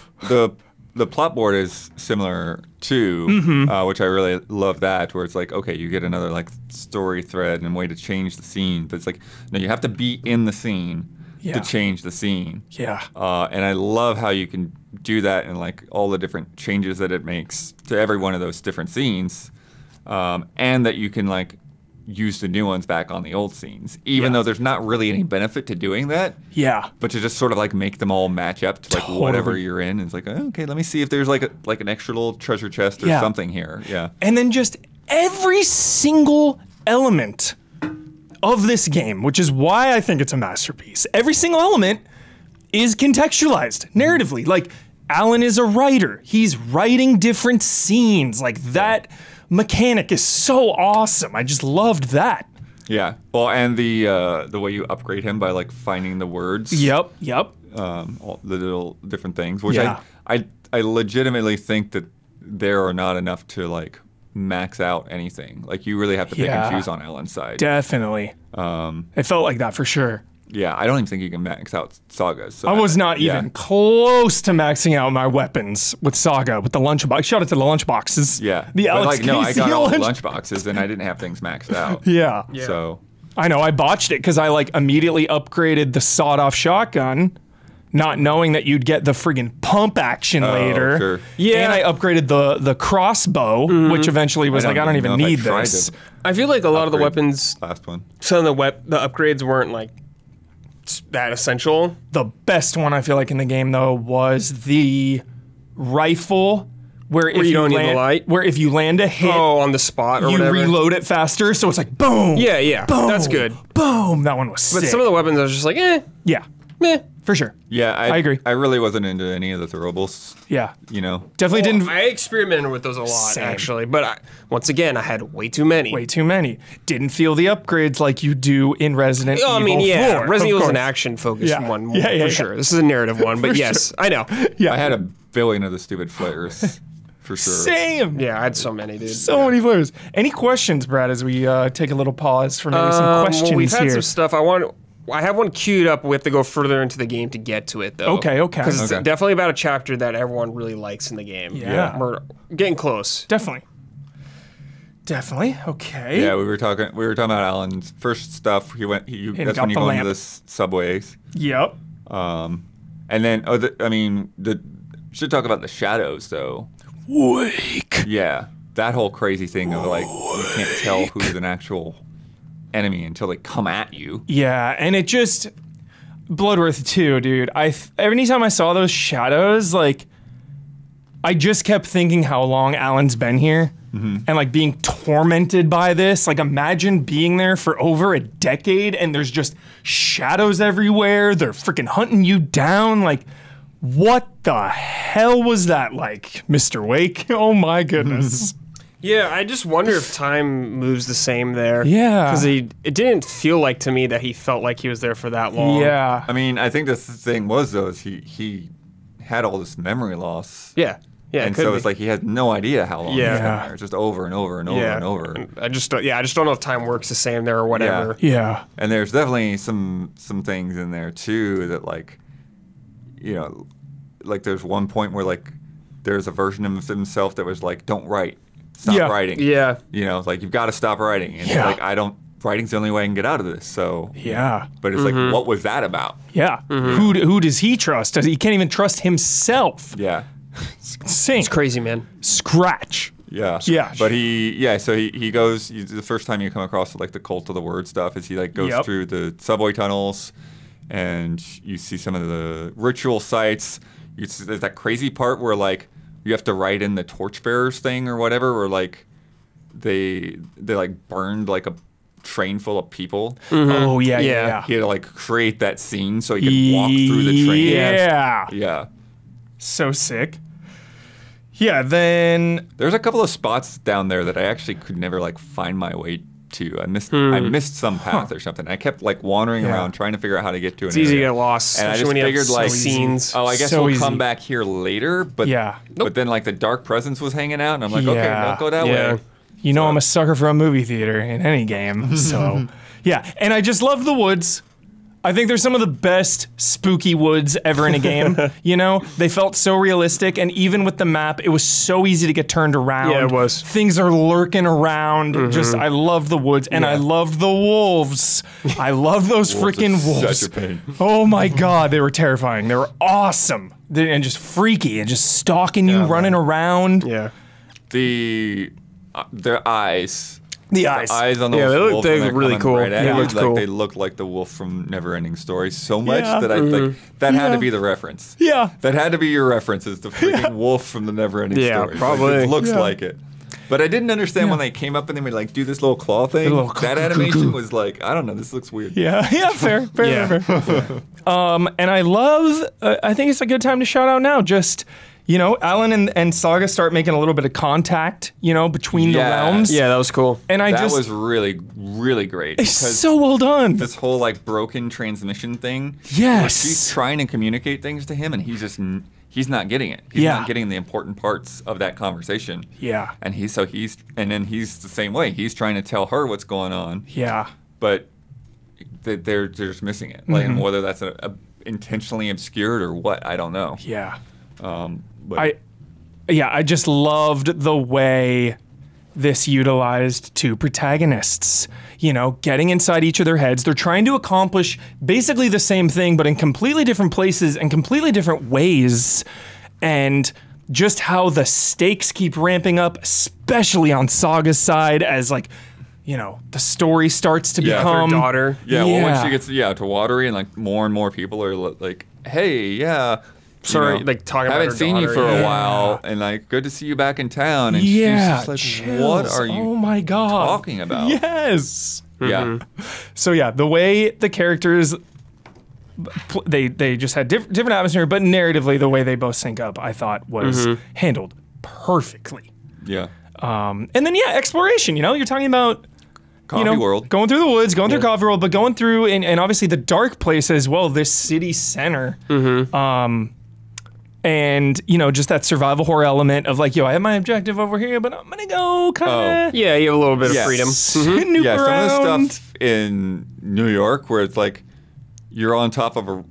the plot board is similar too, which I really love that, where it's like, okay, you get another like story thread and way to change the scene, but it's like, no, you have to be in the scene Yeah. to change the scene. Yeah. And I love how you can do that and like all the different changes that it makes to every one of those different scenes, and that you can like use the new ones back on the old scenes, even Yeah. though there's not really any benefit to doing that. Yeah. But to just sort of like make them all match up to like whatever you're in. It's like, oh, okay, let me see if there's like an extra little treasure chest or Yeah. something here. Yeah. And then just every single element of this game, which is why I think it's a masterpiece. Every single element is contextualized narratively. Like, Alan is a writer. He's writing different scenes. Like, that mechanic is so awesome. I just loved that. Yeah. Well, and the way you upgrade him by like finding the words. Yep. All the little different things, which Yeah. I legitimately think that there are not enough to like max out anything. Like you really have to pick Yeah. and choose on Alan's side. Definitely. It felt like that for sure. Yeah, I don't even think you can max out sagas. So I was not yeah. even close to maxing out my weapons with Saga, with the lunchbox. Shout out to the lunchboxes. Yeah. The but Alex like no, I Casey got all the lunch- lunchboxes and I didn't have things maxed out. Yeah. So I know, I botched it because I like immediately upgraded the sawed-off shotgun, not knowing that you'd get the friggin' pump action later. sure. Yeah. And I upgraded the crossbow, which eventually was like, I don't even know if need tried this. to I feel like a lot of the upgrade weapons, Last one. some of the upgrades weren't like that essential. The best one I feel like in the game though was the rifle, where if you don't need the land, light? where if you land a hit, Oh, on the spot or you whatever. reload it faster, so it's like boom. Yeah, Boom, that's good. Boom. That one was sick. But some of the weapons, I was just like, yeah, meh. for sure. Yeah, I agree. I really wasn't into any of the throwables. Yeah, You know. definitely didn't. I experimented with those a lot, Same. actually. But once again, I had way too many. Way too many. Didn't feel the upgrades like you do in Resident Oh, I Evil mean, yeah, 4. Resident of Evil's an course. action-focused Yeah. one, Yeah, yeah, for yeah. sure. This is a narrative one, but yes, I know. Yeah, I had a billion of the stupid flares, for sure. same. Yeah, I had so many, dude. So many flares. Any questions, Brad, as we take a little pause for maybe some questions well, we've had here? some stuff. I have one queued up. We have to go further into the game to get to it, though. Okay. Because it's Okay. definitely about a chapter that everyone really likes in the game. Yeah. We're getting close. Definitely. Okay. Yeah, we were talking about Alan's first stuff. That's got when you the go into lamp. the subways. Yep. And then, Should talk about the shadows though. Wake. Yeah, that whole crazy thing of like you can't tell who's an actual enemy until they come at you. Yeah, and it just Bloodworth too, dude. Every time I saw those shadows, like I just kept thinking how long Alan's been here. And like being tormented by this. Like imagine being there for over a decade and there's just shadows everywhere. They're freaking hunting you down. Like what the hell was that like, Mr. Wake? Oh my goodness. Yeah, I just wonder if time moves the same there. Yeah. Because it didn't feel like to me that he felt like he was there for that long. Yeah. I mean, I think the thing was though is he had all this memory loss. Yeah. Yeah, And so it's like he has no idea how long Yeah. he's been there. Just over and over and over and over. I just don't know if time works the same there or whatever. Yeah. And there's definitely some things in there too that like, you know, like there's one point where like there's a version of himself that was like, don't write, stop writing. Yeah. You know, it's like you've got to stop writing. And Yeah. like writing's the only way I can get out of this. So Yeah. but it's like, what was that about? Yeah. Who does he trust? He can't even trust himself. Yeah. Insane. It's crazy, man. Scratch. Yeah. Yeah. But so he goes, the first time you come across like the cult of the word stuff is he like goes Yep. through the subway tunnels and you see some of the ritual sites. There's that crazy part where like you have to write in the torchbearers thing or whatever, where like they like burned like a train full of people. Oh yeah, Yeah. yeah. He had to like create that scene so he could walk through the train. Yeah. Yeah. So sick. Yeah, then There's a couple of spots down there that I actually could never like find my way to. I missed some path or something. I kept like wandering Yeah. around trying to figure out how to get to an It's easy to area. get lost, And I especially just when you have figured like scenes. oh, I guess So we'll easy. come back here later. But Yeah. but then like the dark presence was hanging out, and I'm like, okay, Yeah. don't go that Yeah. way. you know I'm a sucker for a movie theater in any game. So yeah, and I just love the woods. I think they're some of the best spooky woods ever in a game. You know, they felt so realistic, and even with the map, it was so easy to get turned around. Yeah, it was. Things are lurking around. Just, I love the woods, and I love the wolves. I love those Wolves are freaking wolves. such a pain. Oh my god, they were terrifying. They were awesome, and just freaky, and just stalking you, running around. Yeah. Their eyes. The eyes. Eyes on the Yeah, wolf they when look they're really coming cool. right at Yeah, you, looked like cool. they look like the wolf from Neverending Story so much Yeah. that I like that had Yeah. to be the reference. Yeah. That had to be your reference, is the freaking wolf from the Neverending Yeah, Story. Like, probably. it looks Yeah. like it. But I didn't understand when they came up and they would like do this little claw thing. little That animation was like, I don't know, this looks weird. Yeah, yeah, fair. Yeah. And I love, I think it's a good time to shout out now. Just, you know, Alan and Saga start making a little bit of contact, you know, between the Yeah. realms. Yeah, that was cool. And I That just, was really, really great. it's so well done. this whole like broken transmission thing. Yes. where she's trying to communicate things to him, and he's just he's not getting it. He's Yeah. not getting the important parts of that conversation. Yeah. And he's the same way. He's trying to tell her what's going on, Yeah. but they're just missing it. Like, and whether that's a intentionally obscured or what, I don't know. Yeah. But I just loved the way this utilized two protagonists, you know, getting inside each of their heads. They're trying to accomplish basically the same thing, but in completely different places and completely different ways. And just how the stakes keep ramping up, especially on Saga's side, as like, you know, the story starts to Yeah. become Her daughter. yeah, well, when Yeah. she gets to Watery, and like more and more people are like, hey, yeah. Sorry, like, talking about haven't her seen you daughter, for a yeah. while, and like good to see you back in town. And Yeah, she's just like, chills. what are you Oh my god, talking about? Yes. Yeah, So yeah, the way the characters, they just had different atmosphere, but narratively, the way they both sync up, I thought was handled perfectly. yeah. And then yeah, exploration. You know, you're talking about Coffee World. going through the woods, going through Coffee World, but going through and obviously the dark place as well. This city center. And, you know, just that survival horror element of like, yo, I have my objective over here, but I'm gonna go kind of Yeah, you have a little bit of Yes. freedom. snoop Yeah, around. some of the stuff in New York where it's like you're on top of a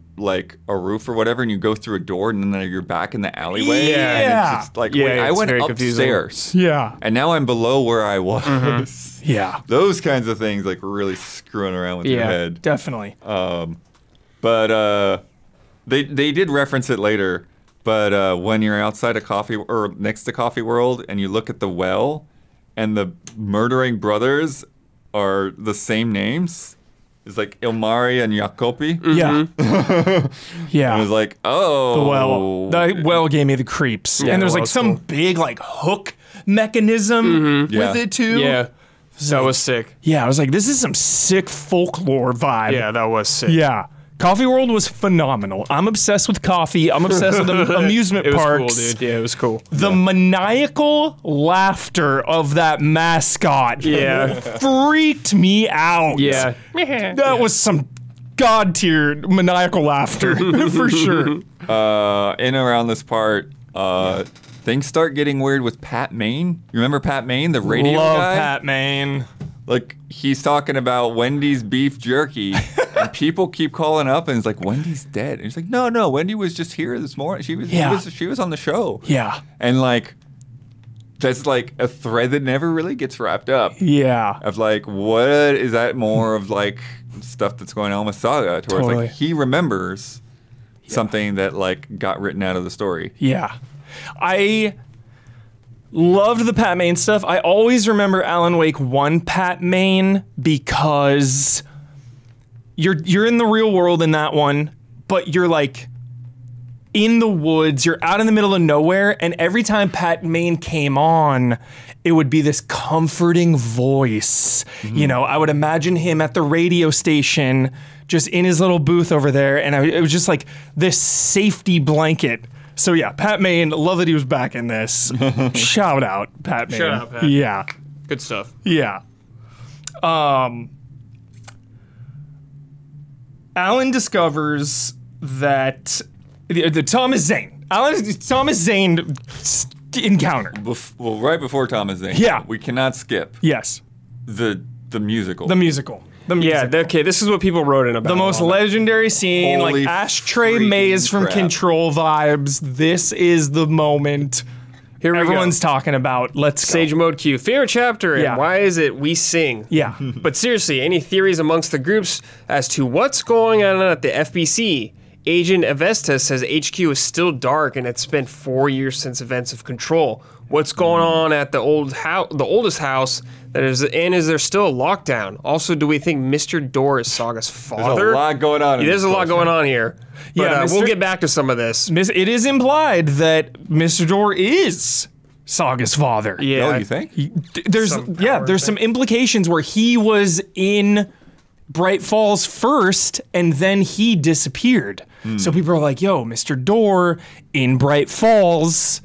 roof or whatever, and you go through a door, and then you're back in the alleyway. Yeah. and it's just like, Yeah, wait, I it's went very confusing. upstairs, Yeah. and now I'm below where I was. Yeah. Those kinds of things like were really screwing around with your Yeah. head. Definitely. But they did reference it later. But when you're outside of Coffee or next to Coffee World and you look at the well, and the murdering brothers are the same names, it's like Ilmari and Jacopi. Yeah. Yeah. I was like, oh. The well gave me the creeps. Yeah, and there's the like well's some cool. big like hook mechanism Yeah. with it too. Yeah. That was sick. Yeah, I was like, this is some sick folklore vibe. Yeah, that was sick. Yeah. Coffee World was phenomenal. I'm obsessed with coffee. I'm obsessed with amusement It was parks. cool, dude. Yeah, it was cool. The maniacal laughter of that mascot Yeah. freaked me out. Yeah. That was some god tier maniacal laughter for sure. In and around this part, things start getting weird with Pat Maine. You remember Pat Maine, the radio Love guy? Pat Maine. Like, he's talking about Wendy's beef jerky, and people keep calling up, and it's like, Wendy's dead. And he's like, no, Wendy was just here this morning. She was on the show. Yeah. And like, that's like a thread that never really gets wrapped up. Yeah. Of like, what is that more of like stuff that's going on with Saga? To where it's Totally. like, he remembers something that like got written out of the story. Yeah. I loved the Pat Maine stuff. I always remember Alan Wake 1 Pat Maine because you're in the real world in that one, but you're like in the woods, you're out in the middle of nowhere, and every time Pat Maine came on, it would be this comforting voice. You know, I would imagine him at the radio station, just in his little booth over there, and it was just like this safety blanket. So yeah, Pat Maine, love that he was back in this. Shout out, Pat Maine. Shout out, Pat. Yeah, Good stuff. yeah. Alan discovers that the Thomas Zane. Thomas Zane encounter. Well, right before Thomas Zane. Yeah. We cannot skip Yes, the musical. the musical. The Yeah, musical. okay, this is what people wrote in about. The most legendary scene, Holy like ashtray freaking maze from crap. Control vibes. This is the moment Here we everyone's go. talking about. Let's go. Sage Mode Q. Favorite chapter, and Yeah. why is it we sing? Yeah. But seriously, any theories amongst the groups as to what's going on at the FBC? Agent Avesta says HQ is still dark and it's been 4 years since events of Control. What's going on at the oldest house? Is there still a lockdown? Also, do we think Mr. Door is Saga's father? There's a lot going on. in There's this a lot question. going on here. But Yeah, we'll Mr. get back to some of this. It is implied that Mr. Door is Saga's father. Yeah. Oh, you think? There's Some power some implications where he was in Bright Falls first and then he disappeared. So people are like, yo, Mr. Door in Bright Falls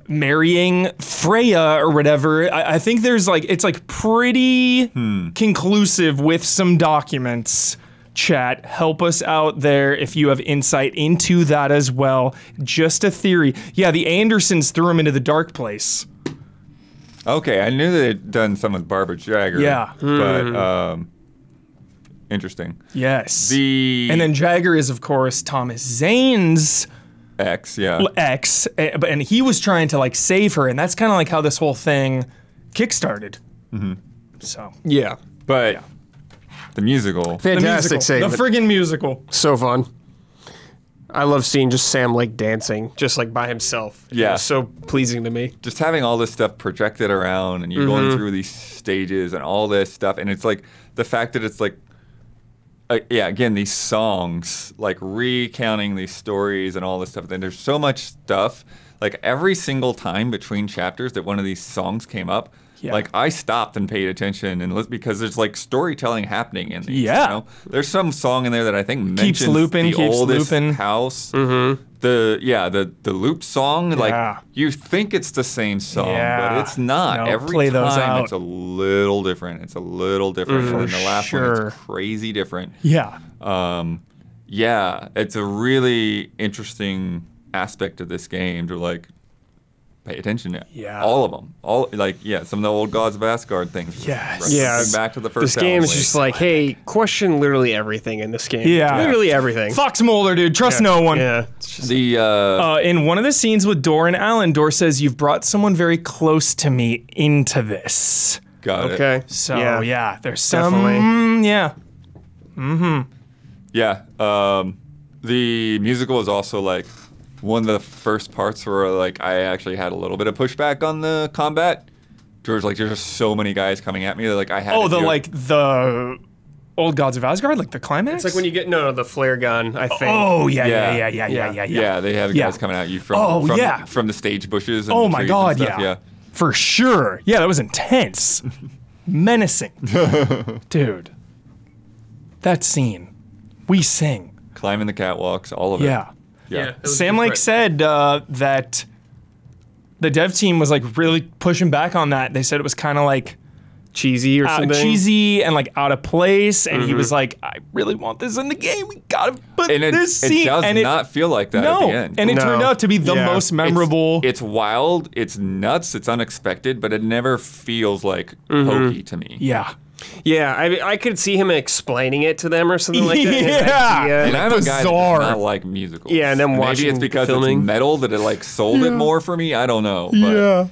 marrying Freya or whatever. I think there's like, it's like pretty conclusive with some documents. Chat, help us out there if you have insight into that as well. Just a theory. Yeah, the Andersons threw him into the dark place. Okay, I knew they'd done some with Barbara Jagger. Yeah. But interesting. Yes. The And then Jagger is, of course, Thomas Zane's X, yeah. ex, and he was trying to like save her, and that's kind of like how this whole thing kickstarted. So Yeah. But the musical. Fantastic the segment. friggin' musical. So fun. I love seeing just Sam Lake dancing, just like by himself. Yeah. It was so pleasing to me. Just having all this stuff projected around and you're going through these stages and all this stuff. And it's like the fact that it's like, again, these songs, like recounting these stories and all this stuff. And there's so much stuff. Like every single time between chapters that one of these songs came up, Yeah. like I stopped and paid attention and because there's like storytelling happening in these. Yeah. You know? There's some song in there that I think mentions looping, the keeps oldest looping. house. The loop song, Yeah. like you think it's the same song, Yeah. but it's not. No, Every play those time out. it's a little different. It's a little different. And then the last one sure. it's crazy different. Yeah. Yeah, it's a really interesting aspect of this game to like pay attention to. Yeah. All of them. Some of the old Gods of Asgard things. Yes. Yeah. Back to the This first game is Alan just Wake. like, hey, question literally everything in this game. Yeah. Literally everything. Fox Mulder, dude. Trust no one. Yeah. It's just, the In one of the scenes with Dor and Alan, Dor says, "You've brought someone very close to me into this." got it. okay. So yeah. yeah, there's some. Definitely. Yeah. Yeah. The musical is also like one of the first parts where like I actually had a little bit of pushback on the combat. There's like there's just so many guys coming at me that like I had. Oh, to do it. the old gods of Asgard, like the climax. It's like when you get the flare gun. I think. Oh yeah. Yeah, they have guys coming at you from from the stage bushes. And Oh the my trees god, and stuff. yeah. For sure. Yeah, that was intense. Menacing. Dude. That scene. We sing. Climbing the catwalks, all of it. Yeah. Yeah. it was Sam Lake different. said that the dev team was like really pushing back on that. They said it was kind of like cheesy or something. cheesy and like out of place, and he was like, "I really want this in the game. We gotta put And this scene." it does and not feel like that no, at the end. and it No. turned out to be the Yeah. most memorable. It's wild, it's nuts, it's unexpected, but it never feels like hokey to me. yeah, Yeah, I could see him explaining it to them or something like that. his Yeah. idea. And I'm a guy that Bizarre. does not like musicals. Yeah, and then maybe watching it's because filming. it's metal that it like sold it more for me. I don't know. But,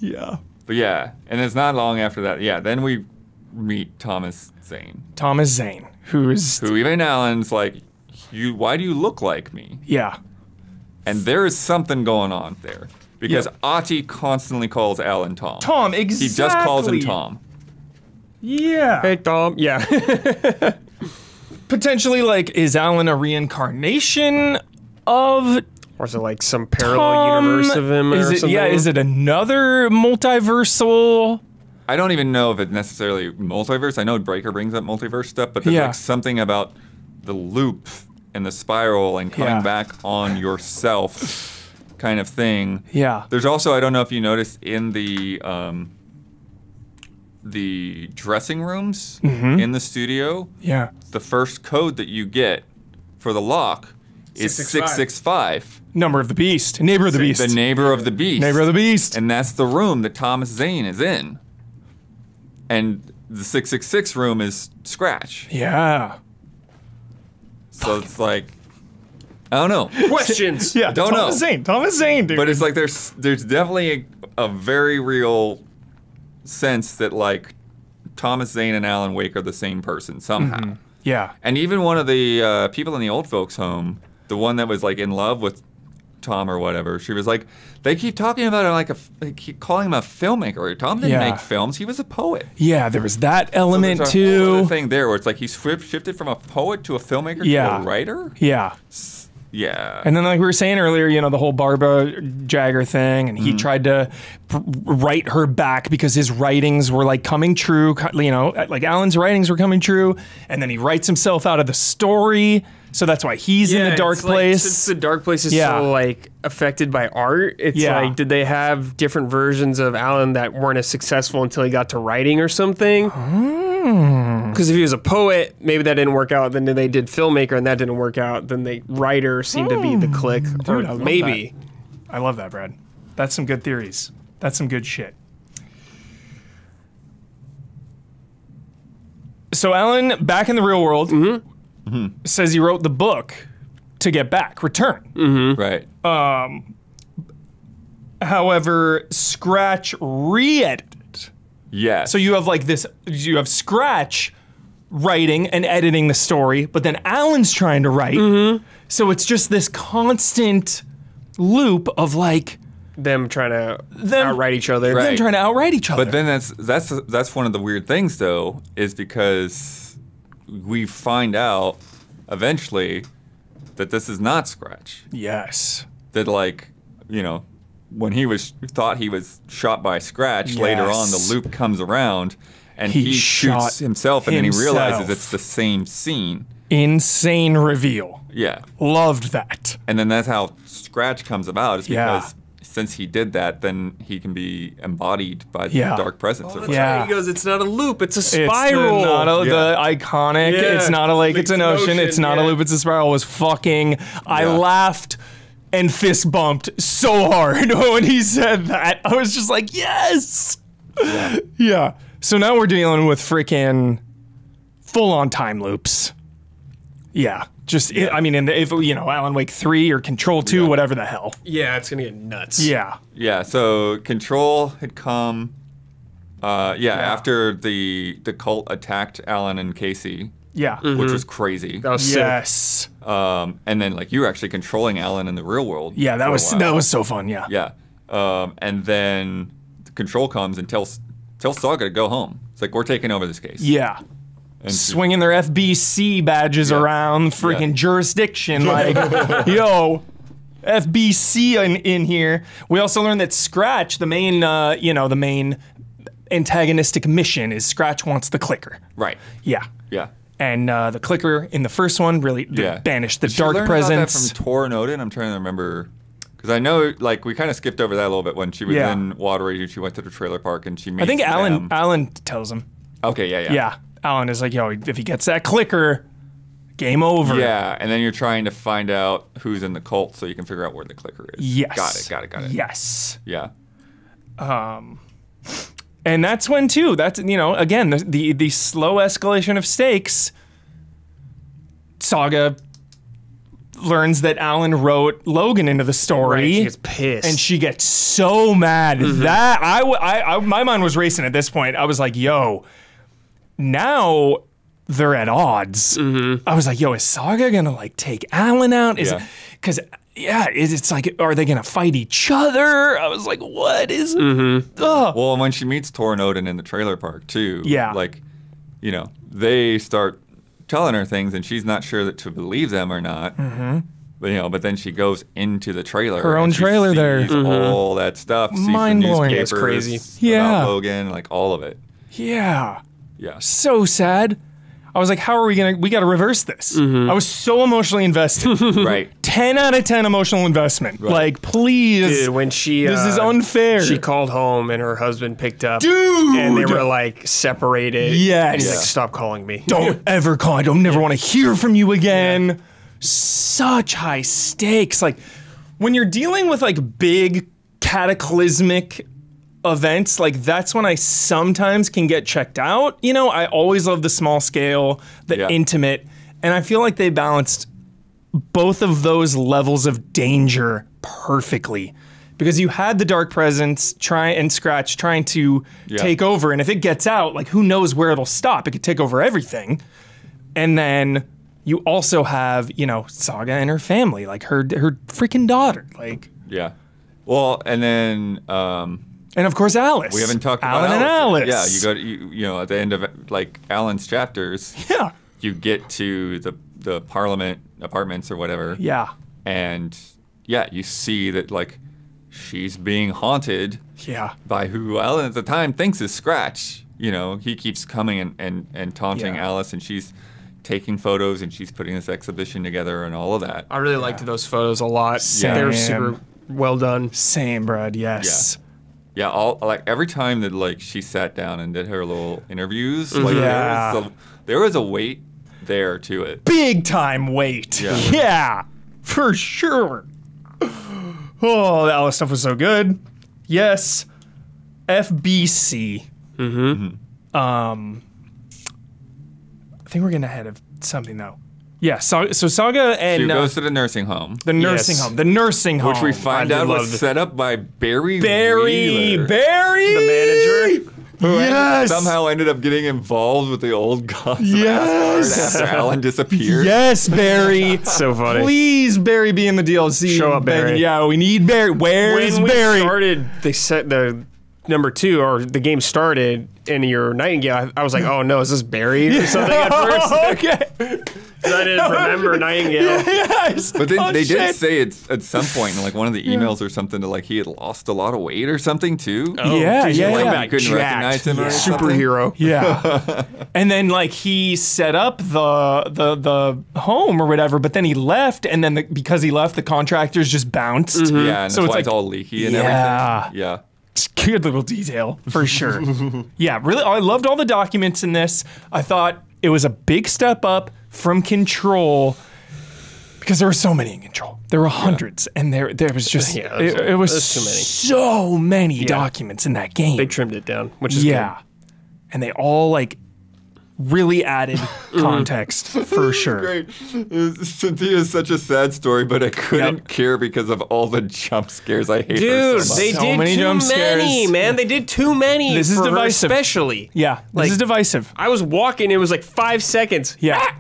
yeah. But yeah, and it's not long after that. Yeah, then we meet Thomas Zane, Thomas Zane, who is who even Alan's like, why do you look like me? yeah, And there is something going on there because Ati constantly calls Alan Tom. Tom. Exactly. He just calls him Tom. Yeah. Hey Tom. Yeah. Potentially, like, is Alan a reincarnation of Or is it like some parallel Tom? universe of him Is or it, something? yeah, is it another multiversal? I don't even know if it's necessarily multiverse. I know Breaker brings up multiverse stuff, but there's Yeah. like something about the loop and the spiral and coming Yeah. back on yourself kind of thing. Yeah. There's also, I don't know if you noticed in the dressing rooms in the studio, Yeah. the first code that you get for the lock is 665. Number of the beast. Neighbor of the beast. The neighbor of the beast. Neighbor of the beast. And that's the room that Thomas Zane is in. And the 666 room is Scratch. Yeah. So it's like, I don't know. Questions. Yeah. Don't Thomas know. Zane. Thomas Zane, dude. But it's like there's definitely a very real sense that like Thomas Zane and Alan Wake are the same person somehow. yeah. And even one of the people in the old folks home, the one that was like in love with Tom or whatever, she was like, they keep talking about him they keep calling him a filmmaker. Tom didn't Yeah. make films; he was a poet. Yeah, there was that element There's a whole too. other thing there where it's like he shifted from a poet to a filmmaker to Yeah. a writer. Yeah. Yeah. And then, like we were saying earlier, you know, the whole Barbara Jagger thing, and he tried to write her back because his writings were like coming true. You know, like Alan's writings were coming true, and then he writes himself out of the story. So that's why he's in the dark it's like, place. since the dark place is Yeah. so like affected by art, it's Yeah. like, did they have different versions of Alan that weren't as successful until he got to writing or something? Because if he was a poet, maybe that didn't work out. Then they did filmmaker, and that didn't work out. Then the writer seemed to be the click, or Dude, I love maybe. I love that, Brad. That's some good theories. That's some good shit. So Alan, back in the real world, says he wrote the book to get back, Return. Right. However, Scratch re-edited. Yes. So you have like this, you have Scratch writing and editing the story, but then Alan's trying to write. So it's just this constant loop of like Them trying to Them- outright each other. Right. them trying to outright each other. But then that's one of the weird things though, is because we find out eventually that this is not Scratch. yes. That like, you know, when he thought he was shot by Scratch, later on the Yes. loop comes around and He he shot shoots himself and then he realizes himself. it's the same scene. Insane reveal. Yeah. Loved that. And then that's how Scratch comes about, is Yeah. because since he did that, then he can be embodied by the Yeah. dark presence. That's of Yeah. right. He goes, it's not a loop, it's a It's spiral. not the Yeah. iconic. Yeah. It's not a lake. It's an ocean. It's not a yeah. loop. It's a spiral. Was fucking. I Yeah. laughed and fist bumped so hard when he said that. I was just like, yes. Yeah. So now we're dealing with freaking full on time loops. Yeah. Just I mean, if you know Alan Wake 3 or Control 2, whatever the hell. Yeah, it's gonna get nuts. Yeah. Yeah, so Control had come, After the cult attacked Alan and Casey, Yeah. which was crazy. That was sick. Yes. And then like you were actually controlling Alan in the real world. Yeah, for a while. that was so fun. Yeah. Yeah. And then the control comes and tells Saga to go home. It's like, we're taking over this case. Yeah. And she- Swinging their FBC badges around freaking Yeah. jurisdiction, like, yo, FBC in here. We also learned that Scratch, the main, the main antagonistic mission is Scratch wants the clicker. Right. Yeah. Yeah. And the clicker in the first one really banished the Did you dark learn presence. about that from Tor and Odin? I'm trying to remember. Because I know, like, we kind of skipped over that a little bit when she was in Water Rage and she went to the trailer park and she meets I think them. Alan tells him. Okay, yeah. Yeah. Alan is like, yo, if he gets that clicker, game over. Yeah, and then you're trying to find out who's in the cult so you can figure out where the clicker is. Yes. Got it. Yes. Yeah. And that's when too. That's again the slow escalation of stakes. Saga learns that Alan wrote Logan into the story, Right, she gets pissed. and she gets so mad that my mind was racing at this point. I was like, "Yo, now they're at odds." I was like, "Yo, is Saga gonna like take Alan out? Is Yeah. because." Yeah, it's like, are they gonna fight each other? I was like, what is? Ugh. Well, when she meets Tor and Odin in the trailer park too, like, they start telling her things and she's not sure that to believe them or not. But then she goes into the trailer. Her own and she trailer there. sees all that stuff. Sees the Mind-blowing. newspapers It's crazy. Yeah. about Logan, like all of it. Yeah, Yeah. so sad. I was like, how are we gotta reverse this. I was so emotionally invested. Right. 10 out of 10 emotional investment. Like, please. Dude, when she This is unfair. She called home and her husband picked up, Dude! and they were like separated. Yes. and he's Yeah. like, "Stop calling me." Don't ever call. I don't never want to hear from you again. Such high stakes. Like, when you're dealing with like big cataclysmic events, like that's when I sometimes can get checked out. I always love the small scale, the intimate, and I feel like they balanced both of those levels of danger perfectly. Because you had the dark presence Scratch trying to take over, and if it gets out, like who knows where it'll stop? It could take over everything. And then you also have, Saga and her family, like her freaking daughter, like. Yeah. Well, and then and of course Alice. we haven't talked about Alan and Alice. Yeah, you go to, at the end of like Alan's chapters. Yeah. You get to the Parliament apartments or whatever. Yeah. And you see that like she's being haunted Yeah. by who Alan at the time thinks is Scratch. He keeps coming and taunting Alice, and she's taking photos and she's putting this exhibition together and all of that. I really liked those photos a lot. Same. They were super well done. Same, Brad. Yes. Yeah, like every time that like she sat down and did her little interviews, like Yeah. there was a weight there to it. Big time weight. Yeah. Yeah, for sure. Oh, the Alice stuff was so good. Yes. FBC. I think we're getting ahead of something though. Yeah, so Saga and She goes to the nursing home, the nursing Yes. home. The nursing home. which we find I out did was love the- set up by Barry Barry. Wheeler, The manager. Yes. somehow ended up getting involved with the old gods of Yes. Asgard after Alan disappeared. Yes, Barry. So funny. Please, Barry, be in the DLC. Show up, Barry. Yeah, we need Barry. Where's When we Barry? started, they set the number 2, or the game started, and your Nightingale, I was like, oh no, is this Barry or something at first? Okay. And I didn't remember Nightingale. Yes. But then Oh, they did shit. say it's at some point in like one of the emails or something that like he had lost a lot of weight or something too. Yeah, geez, yeah, like yeah. that You couldn't jacked. recognize him or something? Superhero. Yeah. And then like he set up the home or whatever, but then he left, and then because he left, the contractors just bounced. Yeah, and that's So it's why like- it's all leaky and Yeah. everything. Yeah. Good little detail for sure. Yeah, really, I loved all the documents in this. I thought it was a big step up from Control because there were so many in Control. There were hundreds, and there was just Yeah, it was there's too many. so many documents in that game. They trimmed it down, which is yeah, and they all like really added context for sure. Great. Cynthia is such a sad story, but I couldn't care because of all the jump scares. I hate her Dude, so much. they So did many too jump many, scares. man. They did too many. This is for her divisive. especially. Yeah, this Like- is divisive. I was walking, it was like 5 seconds. Yeah. Ah!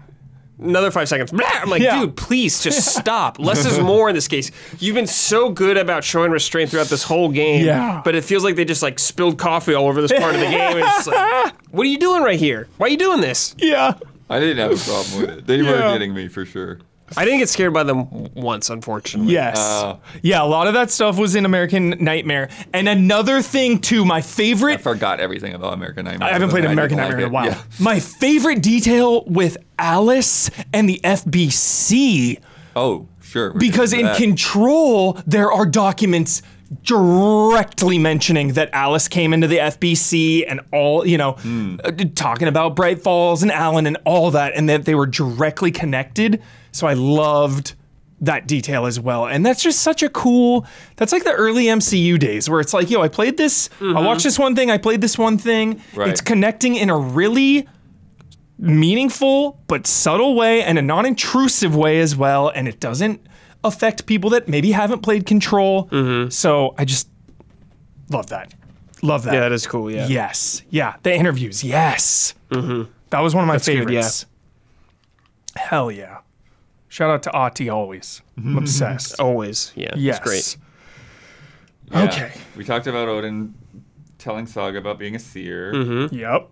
Another 5 seconds. Blah! I'm like, Yeah. dude, please just stop. Less is more in this case. You've been so good about showing restraint throughout this whole game. Yeah. But it feels like they just like spilled coffee all over this part of the game. It's just like, what are you doing right here? Why are you doing this? Yeah. I didn't have a problem with it. They were Yeah. getting me for sure. I didn't get scared by them once, unfortunately. Yes. Oh. Yeah, a lot of that stuff was in American Nightmare. And another thing too, my I favorite forgot everything about American Nightmare. I haven't played American didn't Nightmare in a like while. it. Yeah. My favorite detail with Alice and the FBC, Oh, sure. we're because getting in to that. Control, there are documents directly mentioning that Alice came into the FBC and all, talking about Bright Falls and Alan and all that, and that they were directly connected. So I loved that detail as well. And that's just such a cool, that's like the early MCU days where it's like, I played this, I watched this one thing, I played this one thing. Right. It's connecting in a really meaningful but subtle way and a non-intrusive way as well, and it doesn't affect people that maybe haven't played Control. So I just love that. Love that. Yeah, that is cool, yeah. Yes. Yeah. The interviews. Yes. That was one of my good, favorites. Hell yeah. Shout out to Ati always. I'm obsessed. Always. Yeah. Yes. It's great. Yeah. Okay. We talked about Odin telling Saga about being a seer. Yep.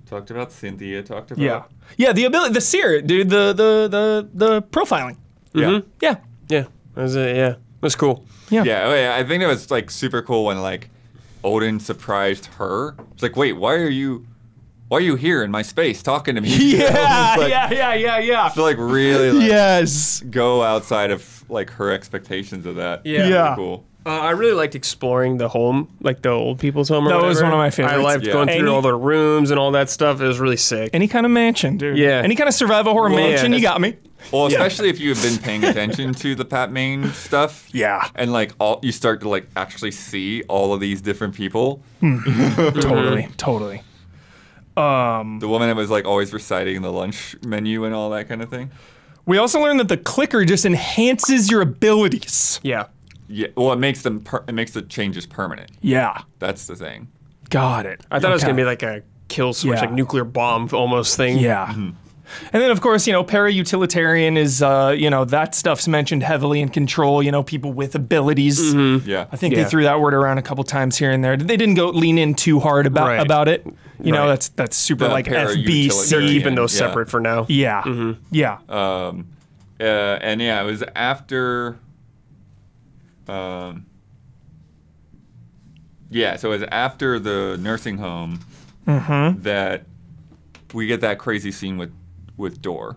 Talked about Cynthia. Talked about Yeah. Yeah. The ability, the seer, dude. The profiling. yeah. Yeah. Yeah. That was it. Yeah. It was cool. Yeah, I think it was like super cool when like Odin surprised her. It's like, wait, why are you here in my space talking to me? Yeah. Like, Yeah. to like really like Yes. go outside of like her expectations of that. Yeah. Yeah. Really cool. I really liked exploring the home, like the old people's home. Or That was whatever. one of my favorites. I liked Yeah. going through Any- all the rooms and all that stuff. It was really sick. Any kind of mansion, dude. Yeah. Any kind of survival horror Well, mansion, yeah, you got me. Well, especially if you've been paying attention to the Pat Main stuff. Yeah. And like you start to like actually see all of these different people. Totally. The woman that was like always reciting the lunch menu and all that kind of thing. We also learned that the clicker just enhances your abilities. Yeah. Yeah. Well, it makes them it makes the changes permanent. Yeah. That's the thing. Got it. I thought it was going to be like a kill switch, Yeah. like nuclear bomb almost thing. Yeah. And then, of course, para-utilitarian is, that stuff's mentioned heavily in Control, people with abilities. Yeah. I think Yeah. they threw that word around a couple times here and there. They didn't go lean in too hard Right. about it. Right. That's super The like para-utilitarian. FBC. They're keeping those Yeah. separate for now. Yeah. Yeah. And yeah, it was after. So it was after the nursing home that we get that crazy scene with Dor,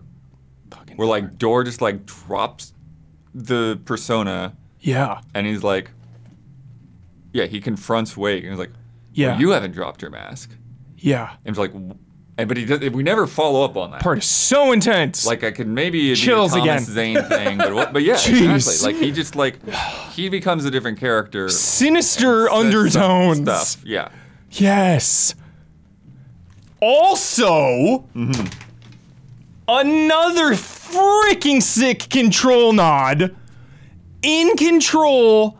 where like Dor just like drops the persona Yeah. and he's like, he confronts Wake and he's like, Yeah. well, you haven't dropped your mask. Yeah. And it's like, but we never follow up on that. Part is so intense. Like I could maybe Chills be a Thomas again. Zane thing, but yeah, Jeez. exactly. Like he just he becomes a different character. Sinister Says some undertones. stuff. Yeah. Yes. Also, another freaking sick Control nod. In Control,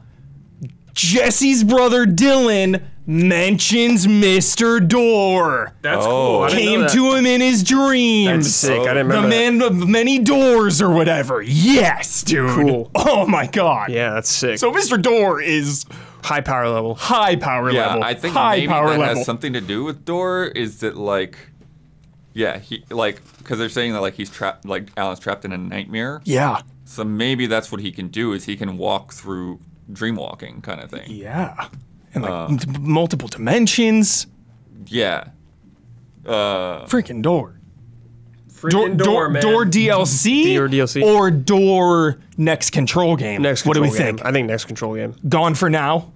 Jesse's brother Dylan mentions Mr. Door. That's Oh. cool. I didn't know Came that. to him in his dreams. That's sick. I didn't The remember that. man of many doors or whatever. Yes, dude. Cool. Oh my god. Yeah, that's sick. So Mr. Door is High power level. high power Yeah, level. I think high maybe power that level. has something to do with Dor. Is that he because they're saying that like he's trapped, like Alan's trapped in a nightmare. Yeah. So maybe that's what he can do is he can walk through dream walking kind of thing. Yeah. And like multiple dimensions. Yeah. Freaking Door. Freaking door, man. Door DLC? Door DLC. Or Door next Control game? Next what do we control game. think? I think next control game. Gone for now?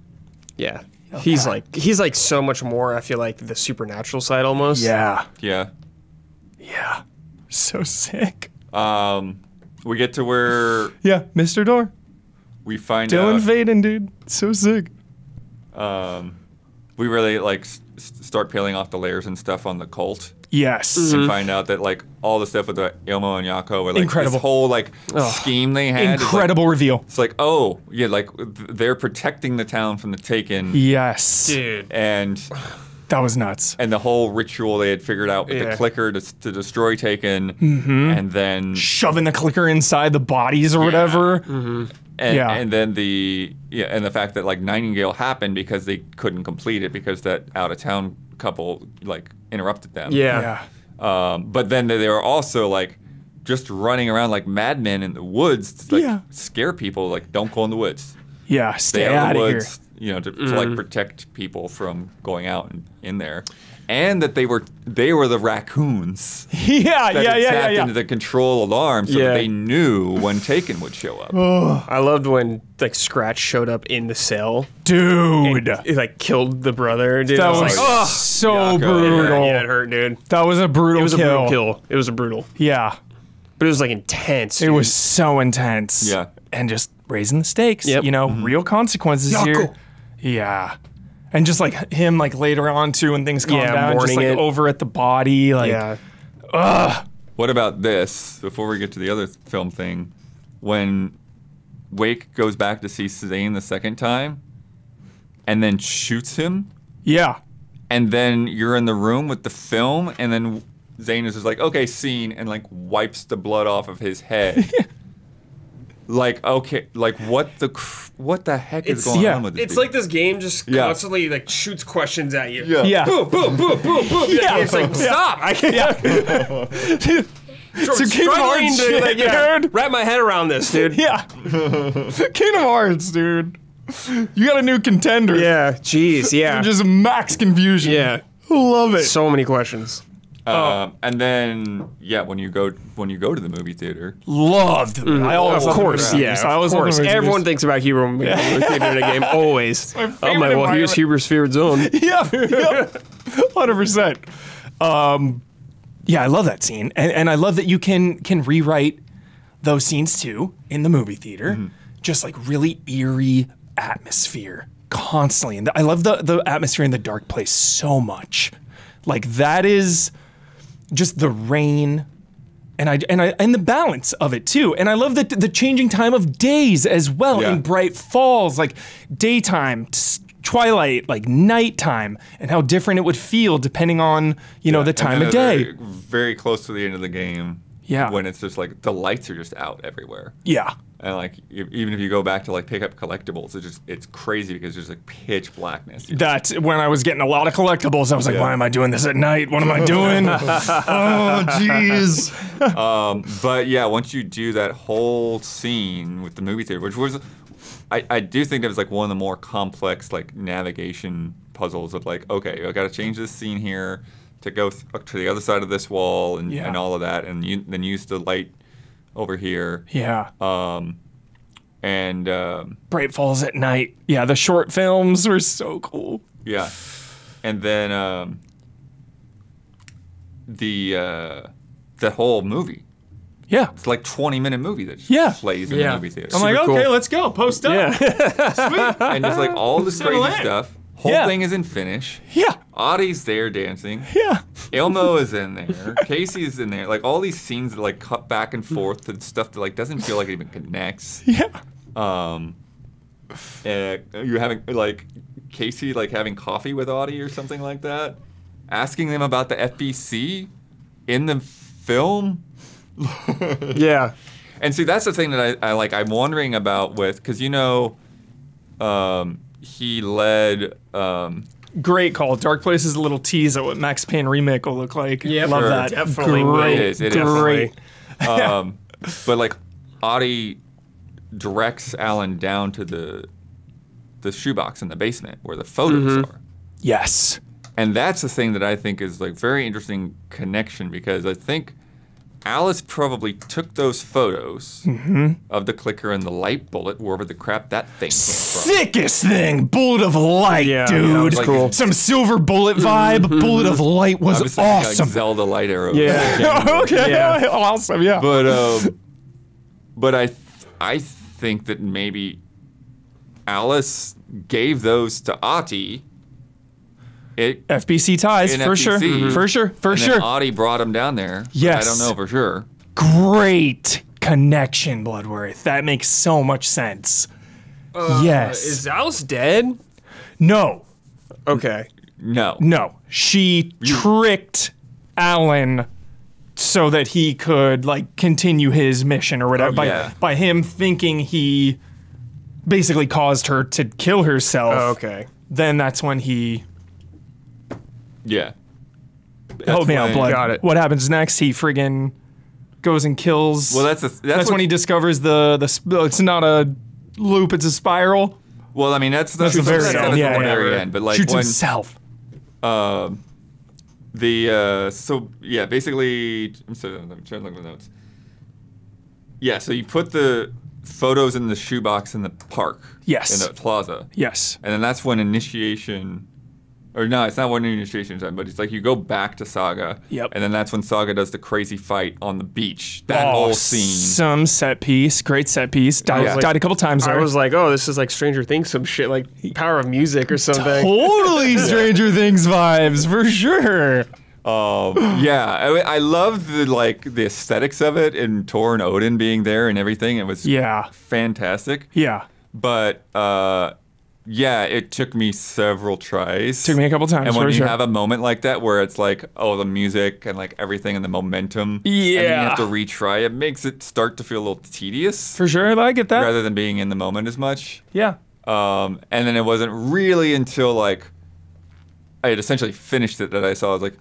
Yeah. He's like so much more, I feel like, the supernatural side almost. Yeah. Yeah. Yeah. So sick. We get to where Yeah, Mr. Door. we find Dylan out Vaden, dude. So sick. we really like start peeling off the layers and stuff on the cult. Yes. and find out that like all the stuff with the Ilmo and Yako were like Incredible. this whole like scheme they had. Incredible reveal. It's like, oh yeah, like they're protecting the town from the Taken. Yes. Dude. And That was nuts. the whole ritual they had figured out with the clicker to destroy Taken, and then Shoving the clicker inside the bodies or whatever. and then the fact that like Nightingale happened because they couldn't complete it because that out of town couple like interrupted them. Yeah. But then they were also like just running around like madmen in the woods to like scare people. Like, don't go in the woods. Yeah, stay Stay out out of the of here. woods. You know, to like protect people from going out and in there, and that they were the raccoons Yeah, that had tapped yeah. into the control alarm so that they knew when Taken would show up. I loved when like Scratch showed up in the cell. Dude. It like killed the brother. Dude. That I was like, so Yako, brutal. yeah, it hurt, dude. That was a brutal It was a kill. brutal kill. It was a brutal, Yeah. but it was like intense. It dude. was so intense. Yeah. And just raising the stakes. Yep. You know, real consequences Yako. here. Yeah. And just like him, like later on too, when things calm down, just mourning like it. over at the body, like, Yeah. What about this? Before we get to the other film thing, when Wake goes back to see Zane the second time, and then shoots him, yeah, and then you're in the room with the film, and then Zane is just like, okay, scene, and like wipes the blood off of his head. Like, okay, like what the heck is going on with this? It's dude? like this game just Yeah. constantly like shoots questions at you. yeah. Boom, boom, boom, boom, boom. Yeah. It's like, stop. I can't. It's a Kingdom Hearts to, shit, like, dude. wrap my head around this, dude. Yeah. Kingdom Hearts, dude. You got a new contender. Yeah, jeez, yeah. Just max confusion. Yeah. Love it. So many questions. And then when you go to the movie theater, Loved. I always Of love course, the yeah, movies. I of always love the course. movies. Everyone thinks about Hero in a game, always. my I'm favorite like, well, here's environment. Huber's favorite zone. Yeah, 100%. Yeah, I love that scene, and I love that you can rewrite those scenes too in the movie theater. Just like really eerie atmosphere constantly, and I love the atmosphere in the dark place so much. Like that is just the rain. And the balance of it too, and I love the changing time of days as well. Yeah. In Bright Falls, like daytime, twilight, like nighttime, and how different it would feel depending on the time of day. Very, very close to the end of the game. Yeah. When it's just like the lights are just out everywhere. Yeah, And like even if you go back to like pick up collectibles, it's crazy because there's like pitch blackness. that's when I was getting a lot of collectibles. I was like, Yeah. why am I doing this at night? What am I doing? Oh, jeez. But yeah, once you do that whole scene with the movie theater, which was, I do think that was like one of the more complex like navigation puzzles of like, okay, I got to change this scene here to go to the other side of this wall and all of that, and then use the light over here. Yeah. And Bright Falls at night. Yeah, the short films were so cool. yeah, and then the whole movie. Yeah. It's like 20-minute movie that just plays in the movie theater. I'm like, Super okay, cool. let's go. Post up. Yeah. Sweet. And just like all this crazy land. stuff. Whole Yeah. thing is in Finnish. Yeah. Audie's there dancing. Yeah. Elmo is in there. Casey's in there. Like all these scenes that like cut back and forth to stuff that like doesn't feel like it even connects. Yeah. You're having like Casey like having coffee with Audie or something like that, asking them about the FBC in the film. Yeah. And see, that's the thing that I like. I'm wondering about with because he led. Great call. Dark Place is a little tease at what Max Payne remake will look like. Yep. Love Sure. that. Definitely. Great. It is Great. But like Audie directs Alan down to the shoebox in the basement where the photos are. Yes. And that's the thing that I think is like very interesting connection because I think Alice probably took those photos of the clicker and the light bullet, wherever the crap that thing came from. Sickest thing. Bullet of light, Yeah, dude. that was Like- cool. Some silver bullet vibe. Bullet of light was I was thinking awesome. like Zelda light arrows. Yeah. Okay. Yeah. Awesome. Yeah. But I think that maybe Alice gave those to Ati FBC ties, in for sure. FBC. For sure. For and sure. then Audie brought him down there. Yes. I don't know for sure. Great connection, Bloodworth. That makes so much sense. Yes. Is Alice dead? No. Okay. No. No. She tricked Alan so that he could like continue his mission or whatever by him thinking he basically caused her to kill herself. Oh, okay. Then that's when he Yeah. help me out, when- Blood. Got it. What happens next? He friggin' goes and kills. Well, that's when what- he discovers the it's not a loop, it's a spiral. Well, I mean, that's the very that's end. the Yeah, very yeah. end. But like Shoots when himself. basically, I'm trying to look at the notes. Yeah, so you put the photos in the shoebox in the park. Yes. In the plaza. Yes. And then that's when initiation, or no, it's not when initiation time, but it's like you go back to Saga. Yep. And then that's when Saga does the crazy fight on the beach. That whole scene. Some set piece, great set piece. Died a couple times there. I was like, oh, this is like Stranger Things, some shit like Power of Music or something. Totally Stranger Things vibes, for sure. Yeah, I love the aesthetics of it and Tor and Odin being there and everything. It was fantastic. Yeah. But yeah, it took me several tries. Took me a couple times. And when for you sure. have a moment like that where it's like, oh, the music and like everything and the momentum, and then you Yeah. have to retry, it makes it start to feel a little tedious For sure, I get that. rather than being in the moment as much. Yeah. And then it wasn't really until like I had essentially finished it that I saw I was like,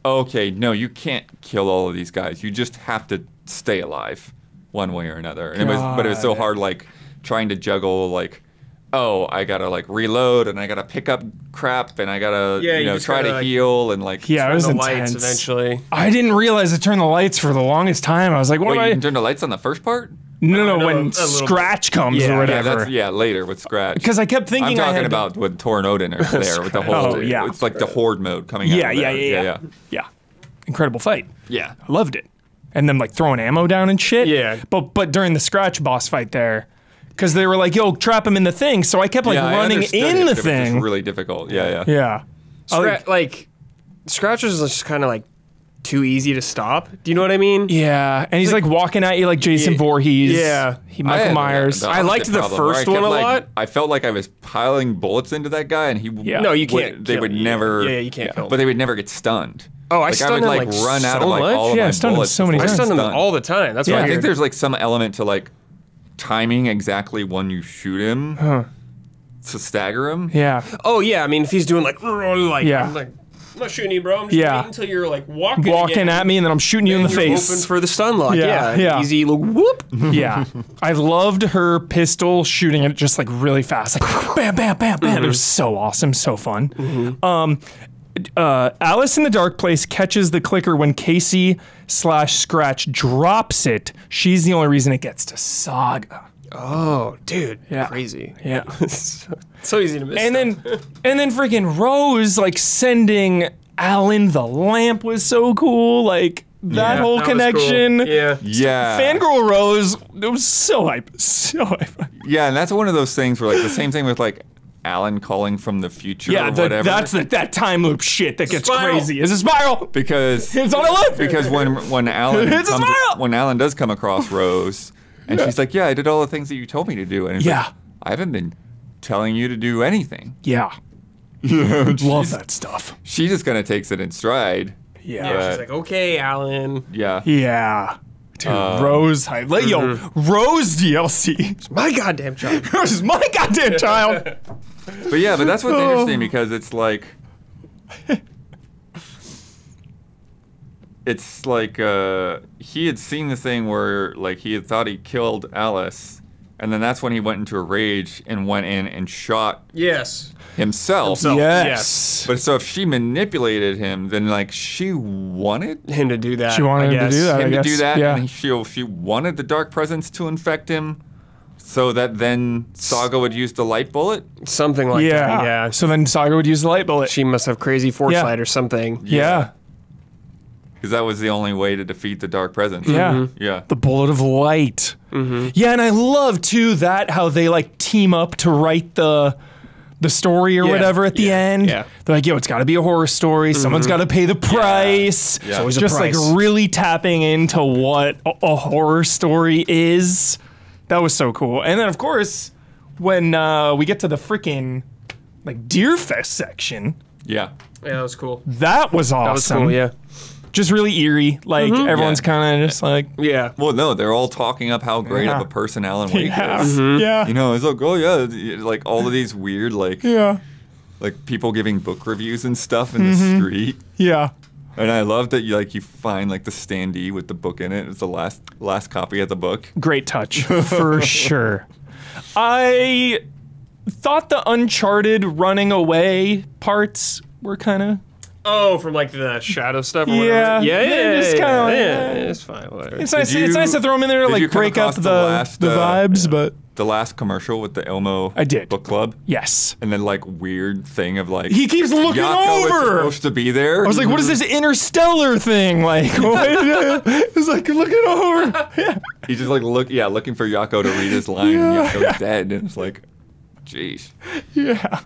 okay, no, you can't kill all of these guys. You just have to stay alive one way or another. And it was so hard, like trying to juggle, like, oh, I gotta like reload and I gotta pick up crap and I gotta try to like, heal and like Yeah, it was the intense. lights eventually. I didn't realize to turn the lights for the longest time. I was like, what Wait, am you I? can turn the lights on the first part? No, no, a when little Scratch comes Yeah, or yeah, whatever. Yeah, later with Scratch. Because I kept thinking I'm I talking had about when Tor and Odin are there with the whole. Oh, yeah. It's like the horde mode coming out. Yeah, of yeah, there. yeah. Incredible fight. Yeah. I loved it. And them like throwing ammo down and shit. Yeah. But during the Scratch boss fight there, because they were like, yo, trap him in the thing. So I kept like Yeah, I running understood in it, the but it was thing. just really difficult. Yeah. Yeah. Scratchers is just kind of like too easy to stop. Do you know what I mean? Yeah. And he's like walking at you like Jason Yeah. Voorhees. Yeah. Michael Myers. I liked the first one a lot. I felt like I was piling bullets into that guy, and he. Yeah. No, you can't. They kill would him. never. Yeah, you can't kill him. But they would never get stunned. Oh, I I stunned would him, like like, run out so of like much. all of Yeah, I my stunned him bullets. so many before I times. stun them stunned. all the time. That's Yeah, why I I think think there's like some element to like timing exactly when you shoot him to stagger him. Yeah. Oh yeah, I mean if he's doing like Yeah. I'm like I'm not shooting you, bro. I'm just Yeah. waiting until you're like walking Walking at me and then I'm shooting you in the and you're face. Open for the stun lock. Yeah, Yeah, yeah. easy little whoop. Yeah. I loved her pistol shooting it just like really fast. Like bam, bam, bam, bam. It was so awesome, so fun. Alice in the Dark Place catches the clicker when Casey/Scratch drops it. She's the only reason it gets to Saga. Oh, dude, Yeah. crazy. Yeah. So easy to miss. And then freaking Rose like sending Alan the lamp was so cool. Like that whole that was cool. connection. Yeah. Yeah. Fangirl Rose, it was so hype. So hype. Yeah, and that's one of those things where like the same thing with like Alan calling from the future Yeah, or whatever. that's that time loop shit that gets Spiral. crazy. It's a spiral. because It's on a loop. because when Alan It's a spiral. when Alan does come across Rose and she's like, yeah, I did all the things that you told me to do, and he's Yeah. like, I haven't been telling you to do anything. Yeah. Love that stuff. She just kind of takes it in stride. Yeah. Yeah, she's like, okay, Alan. Yeah. Yeah. Dude, Rose hype. Yo, Rose DLC. My goddamn child. Rose is my goddamn child. But yeah, but that's what's interesting because it's like he had seen the thing where like he had thought he killed Alice, and then that's when he went into a rage and went in and shot Yes. himself. Yes. But so if she manipulated him, then like she wanted Him to do that. She wanted I him to guess. do that. I him to guess, do that, yeah. and she wanted the dark presence to infect him, so that then Saga would use the light bullet. Something like Yeah. that. Yeah. So then Saga would use the light bullet. She must have crazy foresight or something. Yeah. Because that was the only way to defeat the dark presence. Yeah. Yeah. The bullet of light. Yeah, and I love too that how they like team up to write the the story or whatever at the end. Yeah. They're like, yo, it's got to be a horror story. Someone's got to pay the price. Yeah. It's always a Just price. like really tapping into what a horror story is. That was so cool. And then of course, when we get to the freaking like Deer Fest section, Yeah. Yeah, that was cool. that was awesome. That was cool, yeah. Just really eerie. Like everyone's Yeah. kind of just like, Yeah. Well, no, they're all talking up how great Yeah. of a person Alan Wake yeah, is. yeah, You know, it's like, oh yeah, like all of these weird like yeah, like people giving book reviews and stuff in the street. yeah. And I love that you find like the standee with the book in it. It's the last copy of the book. Great touch for sure. I thought the Uncharted running away parts were kind of Oh, from like the shadow stuff or Yeah. whatever? Yeah, just kinda like, yeah, it's fine, whatever. it's nice. Did It's you- nice to throw them in there to did you like come break up across the last, vibes, but The last commercial with the Ilmo I did. book club. yes, And then like weird thing of like he keeps looking Yako is over. supposed to be there. I was like, what is this interstellar thing? Like, what? It's like looking over. Yeah. He's just like looking for Yako to read his line, and Yako's dead, and it's like, jeez. Yeah.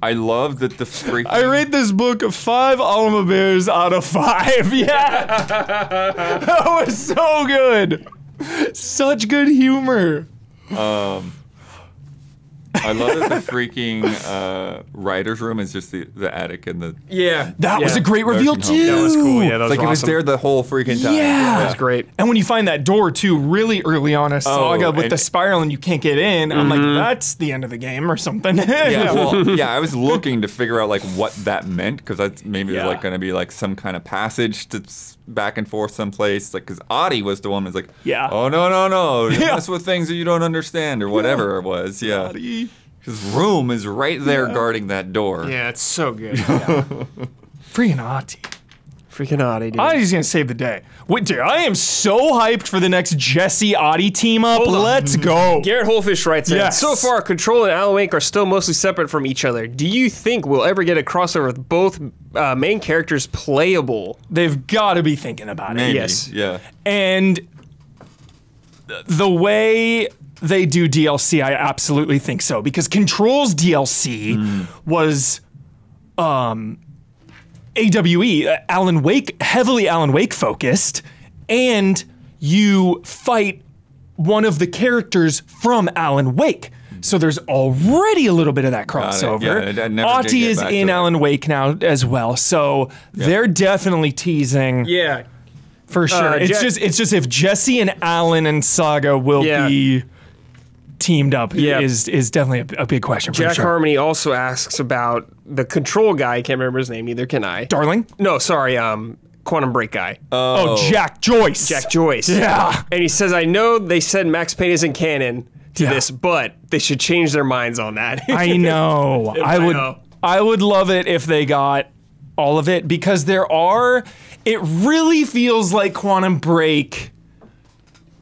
I love that the freaking. I rate this book 5 Alma Bears out of 5. Yeah. That was so good. Such good humor. I love that the freaking writer's room is just the attic and the. Yeah. That was yeah. a great reveal Nursing too. home. That was cool, yeah. That was Like it was awesome. there the whole freaking time. Yeah. That was great. And when you find that door too, really early on a saga with and- the spiral and you can't get in, I'm like, that's the end of the game or something. Yeah, well, yeah, I was looking to figure out like what that meant because that's maybe Yeah. like going to be like some kind of passage that's back and forth someplace. Like, because Adi was the one who's like, Yeah. oh no, you Yeah. mess with things that you don't understand or whatever it was. Yeah, his room is right there guarding that door. Yeah, it's so good. Freaking Ati. Freaking Audi, dude. Adi's gonna save the day. Wait, dude, I am so hyped for the next Jesse Adi team up. Hold on. Let's go. Garrett Holfish writes in, Yes. so far, Control and Alan Wake are still mostly separate from each other. Do you think we'll ever get a crossover with both main characters playable? They've got to be thinking about it. Maybe. Yes. Yeah. And the way they do DLC, I absolutely think so. Because Control's DLC was AWE, Alan Wake, heavily Alan Wake focused, and you fight one of the characters from Alan Wake. So there's already a little bit of that it. crossover. Yeah, I never did Ati get is back to in that. Alan Wake now as well. So they're definitely teasing Yeah. for sure. It's just if Jesse and Alan and Saga will Yeah. be teamed up Yeah. is definitely a big question for Jack sure. Harmony also asks about the Control guy. I can't remember his name, neither can I. Darling? No, sorry, Quantum Break guy. Oh, Jack Joyce. Jack Joyce. Yeah. And he says, I know they said Max Payne isn't canon to Yeah. this, but they should change their minds on that. I know. know. I would love it if they got all of it because it really feels like Quantum Break,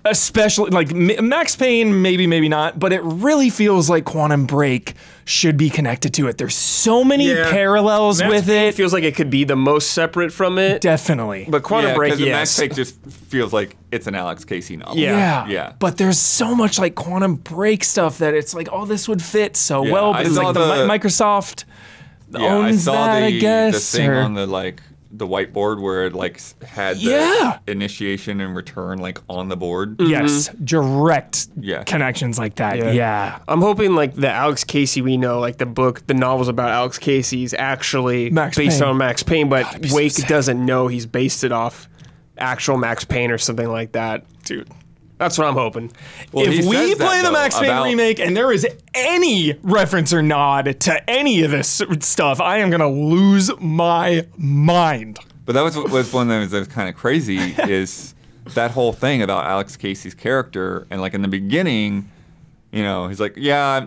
especially like Max Payne, maybe not, but it really feels like Quantum Break should be connected to it. There's so many Yeah. parallels Max with Payne it. feels like it could be the most separate from it. Definitely. But Quantum Yeah, Break, because yes. Max Payne just feels like it's an Alex Casey novel. Yeah. Yeah. But there's so much like Quantum Break stuff that it's like, oh, this would fit so Yeah, well. I But it's saw like I Microsoft owns saw that, I the guess. thing or- on the whiteboard where it like had the Yeah. initiation and return like on the board. Yes, direct Yeah. connections like that. Yeah. Yeah. I'm hoping like the Alex Casey we know, like the book, the novels about Alex Casey is actually Max based Payne. on Max Payne, but be so Wake sick. doesn't know he's based it off actual Max Payne or something like that. Dude. That's what I'm hoping. Well, he If we says that, play the though, Max Payne about- remake and there is any reference or nod to any of this stuff, I am going to lose my mind. But that was one that was kind of crazy is that whole thing about Alex Casey's character and like in the beginning, you know, he's like, yeah,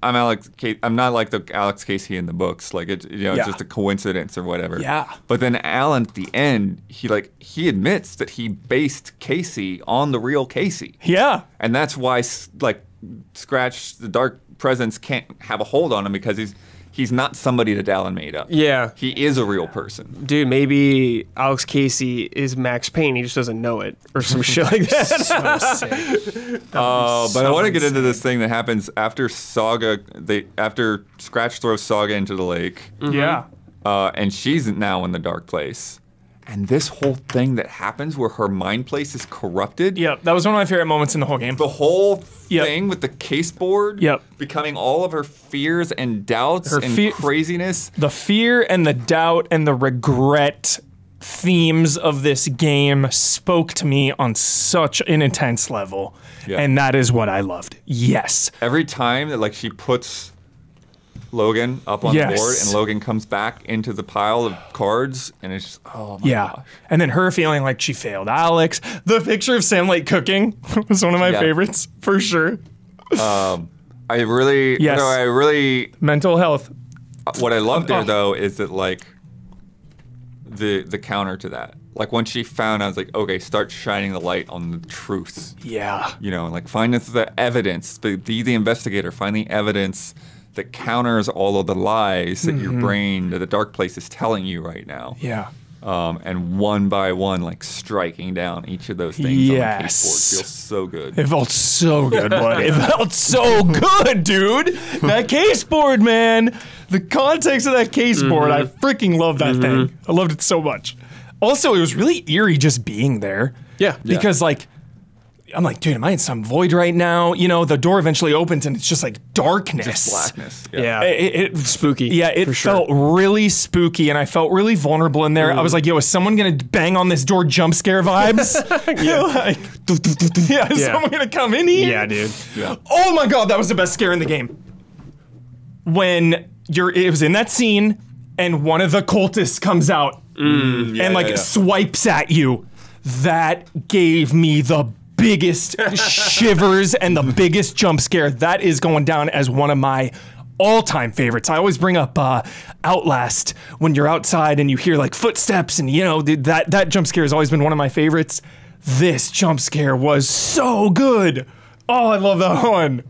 I'm Alex. I'm not like the Alex Casey in the books. Like it's Yeah. it's just a coincidence or whatever. Yeah. But then Alan at the end, he admits that he based Casey on the real Casey, Yeah. and that's why like Scratch the Dark Presence can't have a hold on him because he's not somebody that Alan made up. Yeah. He is a real person. Dude, maybe Alex Casey is Max Payne. He just doesn't know it, or some shit like that. So sick. But I want to get into this thing that happens after Saga. After Scratch throws Saga into the lake, Yeah. and she's now in the dark place. And this whole thing that happens where her mind place is corrupted. Yep. That was one of my favorite moments in the whole game. The whole Yep. thing with the case board Yep. becoming all of her fears and doubts Her and craziness. The fear and the doubt and the regret themes of this game spoke to me on such an intense level. Yeah. And that is what I loved. Yes. Every time that she puts Logan up on the Yes. board and Logan comes back into the pile of cards and it's just, oh my Yeah. gosh. And then her feeling like she failed Alex. The picture of Sam Lake cooking was one of my Yeah. favorites, for sure. I really, Yes. Mental health. what I love there Oh. though is that the counter to that. Like when she found, I was like, okay, start shining the light on the truth. Yeah. Find the evidence, be the investigator, find the evidence that counters all of the lies that your brain, that the dark place is telling you right now. Yeah. And one by one, striking down each of those things on the Yes. case board feels so good. It felt so good, bud. It felt so good, dude. That case board, man. The context of that case board, I freaking love that thing. I loved it so much. Also, it was really eerie just being there. Yeah. Because, I'm like, dude, am I in some void right now? The door eventually opens and it's just darkness. Just blackness. Yeah. It Spooky. Yeah, it for sure. felt really spooky, and I felt really vulnerable in there. I was like, "Yo, is someone gonna bang on this door? Jump scare vibes? Is someone gonna come in here? Yeah, dude. Yeah. Oh my god, that was the best scare in the game. When it was in that scene, and one of the cultists comes out and swipes at you. That gave me the biggest shivers and the biggest jump scare. That is going down as one of my all-time favorites. I always bring up Outlast when you're outside and you hear footsteps, and that jump scare has always been one of my favorites. This jump scare was so good. Oh, I love that one.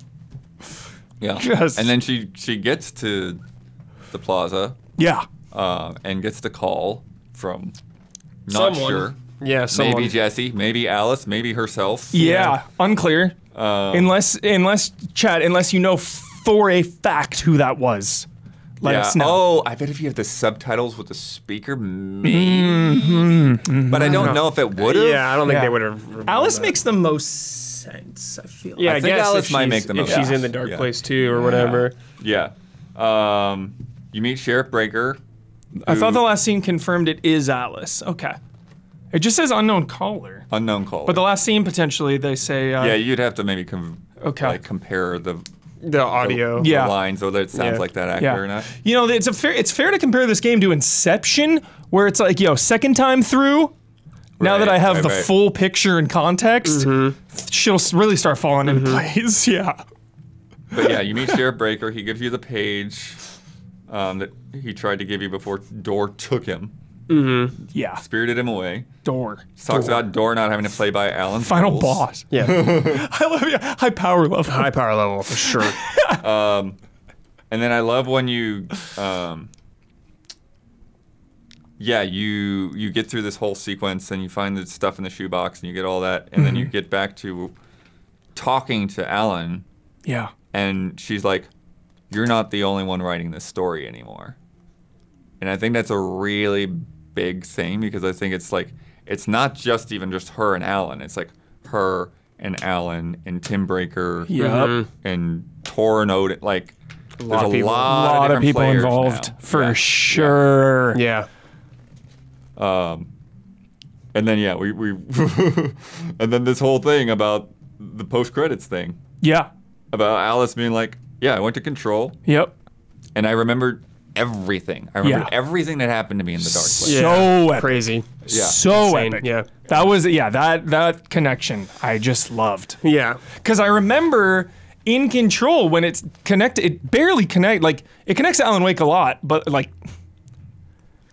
Yeah. Just- And then she gets to the plaza Yeah. and gets the call from not Someone. sure. Yeah, someone. Maybe Jesse, maybe Alice, maybe herself. Yeah, unclear. Unless Chad, unless you know for a fact who that was. Let us know. Oh, I bet if you have the subtitles with the speaker, maybe. But I don't know if it would have. Yeah, I don't think Yeah. they would have. Alice makes the most sense, I feel. Yeah, I I think guess Alice if might she's- make the most if she's sense. in the dark Yeah. place too, or whatever. Yeah. You meet Sheriff Breaker. I thought the last scene confirmed it is Alice. Okay. It just says unknown caller. Unknown caller. But the last scene, potentially, they say... yeah, you'd have to maybe Okay. compare the The audio. Yeah. lines, whether it sounds Yeah. like that Yeah. accurate or not. It's fair to compare this game to Inception, where it's second time through, now that I have the right. full picture and context, she'll really start falling into place. Yeah. But yeah, you meet Sheriff Breaker. He gives you the page that he tried to give you before Door took him, Yeah. spirited him away. Door. Talks about Door not having to play by Alan's Final rules. boss. Yeah. I love you. High power level. High power level for sure. And then I love when you, you get through this whole sequence and you find the stuff in the shoebox and you get all that, and then you get back to talking to Alan, Yeah. and she's like, "You're not the only one writing this story anymore." And I think that's a really big thing, because I think it's not just even just her and Alan. It's her and Alan and Tim Breaker Yep. and Tor and Odin. There's a lot of people. lot of people players involved, now. for Yeah. sure. Yeah. And then we and then this whole thing about the post credits thing Yeah. about Alice being like, "Yeah, I went to Control Yep. and I remembered everything. I remembered Yeah. everything that happened to me in the dark place." Yeah. So epic. Crazy. Yeah. So Insane. epic. Yeah. That was, that connection I just loved. Yeah. Because I remember in Control when it's connected, it barely it connects to Alan Wake a lot, but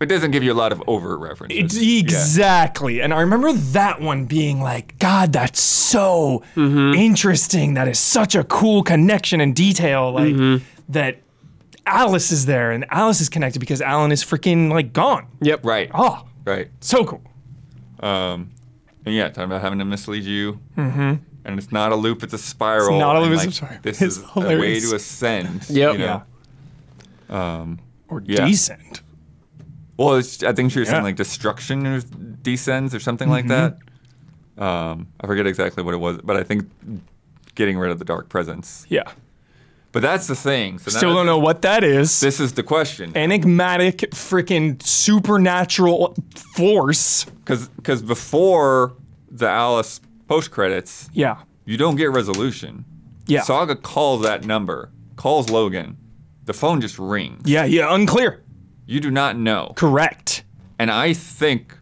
It doesn't give you a lot of overt references. exactly. And I remember that one being like, God, that's so interesting. That is such a cool connection and detail. That Alice is there, and Alice is connected because Alan is freaking like gone. Yep. Right. Oh, Right. so cool. And yeah, talking about having to mislead you. Mm-hmm. And it's not a loop; it's a spiral. It's not a and, loop, like, it's a spiral. This It's is a way hilarious. to ascend. Yep. You know? Or Yeah. decent. Well, I think she was saying Yeah. like destruction or descends or something like that. I forget exactly what it was, but I think getting rid of the dark presence. Yeah. But that's the thing. So Still don't know what that is. This is the question. Enigmatic, freaking supernatural force. Because before the Alice post credits, Yeah. you don't get resolution. Yeah. Saga calls that number, calls Logan. The phone just rings. Yeah, unclear. You do not know. Correct. And I think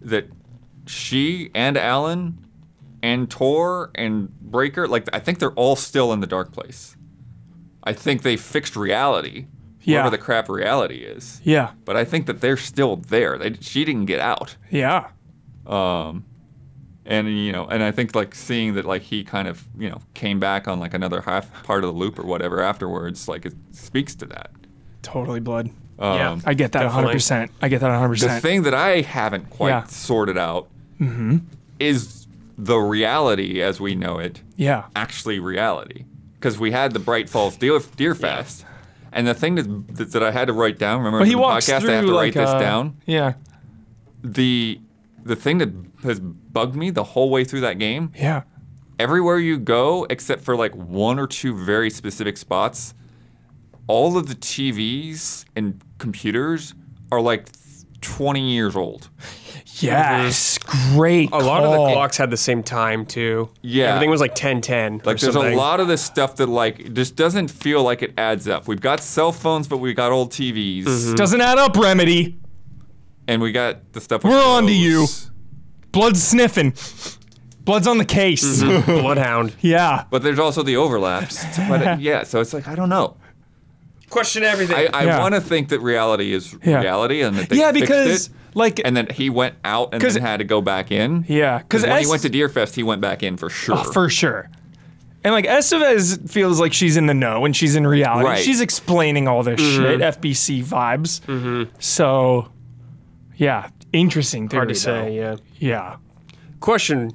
that she and Alan and Tor and Breaker, like, I think they're all still in the dark place. I think they fixed reality, Yeah. whatever the crap reality is. Yeah. But I think that they're still there. She didn't get out. Yeah. And, you know, and I think, like, seeing that, like, he kind of, you know, came back on, like, another half part of the loop or whatever afterwards, like, it speaks to that. Totally blood. Yeah. I get that Definitely. 100%. I get that The 100%. thing that I haven't quite Yeah. sorted out is the reality as we know it Yeah. actually reality. Because we had the Bright Falls Deer Fest. And the thing that I had to write down, remember But he in the walks podcast through I have to like write this down? Yeah. The thing that has bugged me the whole way through that game, Yeah. everywhere you go, except for like one or two very specific spots, all of the TVs and computers are like 20 years old. Yes. Great. A lot of the call. clocks had the same time too. Yeah. Everything was like 10:10. Like there's a lot of this stuff that like just doesn't feel like it adds up. We've got cell phones, but we got old TVs, Doesn't add up, Remedy. and we got the stuff. With We're on to those. you. Blood's sniffing. Blood's on the case. Bloodhound. Yeah. But there's also the overlaps. But yeah, so it's like I don't know. Question everything. I Yeah. want to think that reality is Yeah. reality, and that they Yeah, fixed because it, like and then he went out and 'Cause- then had to go back in. yeah, because When he went to Deerfest, he went back in for sure. for sure. And like Estevez feels like she's in the know and she's in reality. Right. She's explaining all this shit, FBC vibes. So, yeah, interesting theory. Hard to say. though. Yeah. Yeah. Question.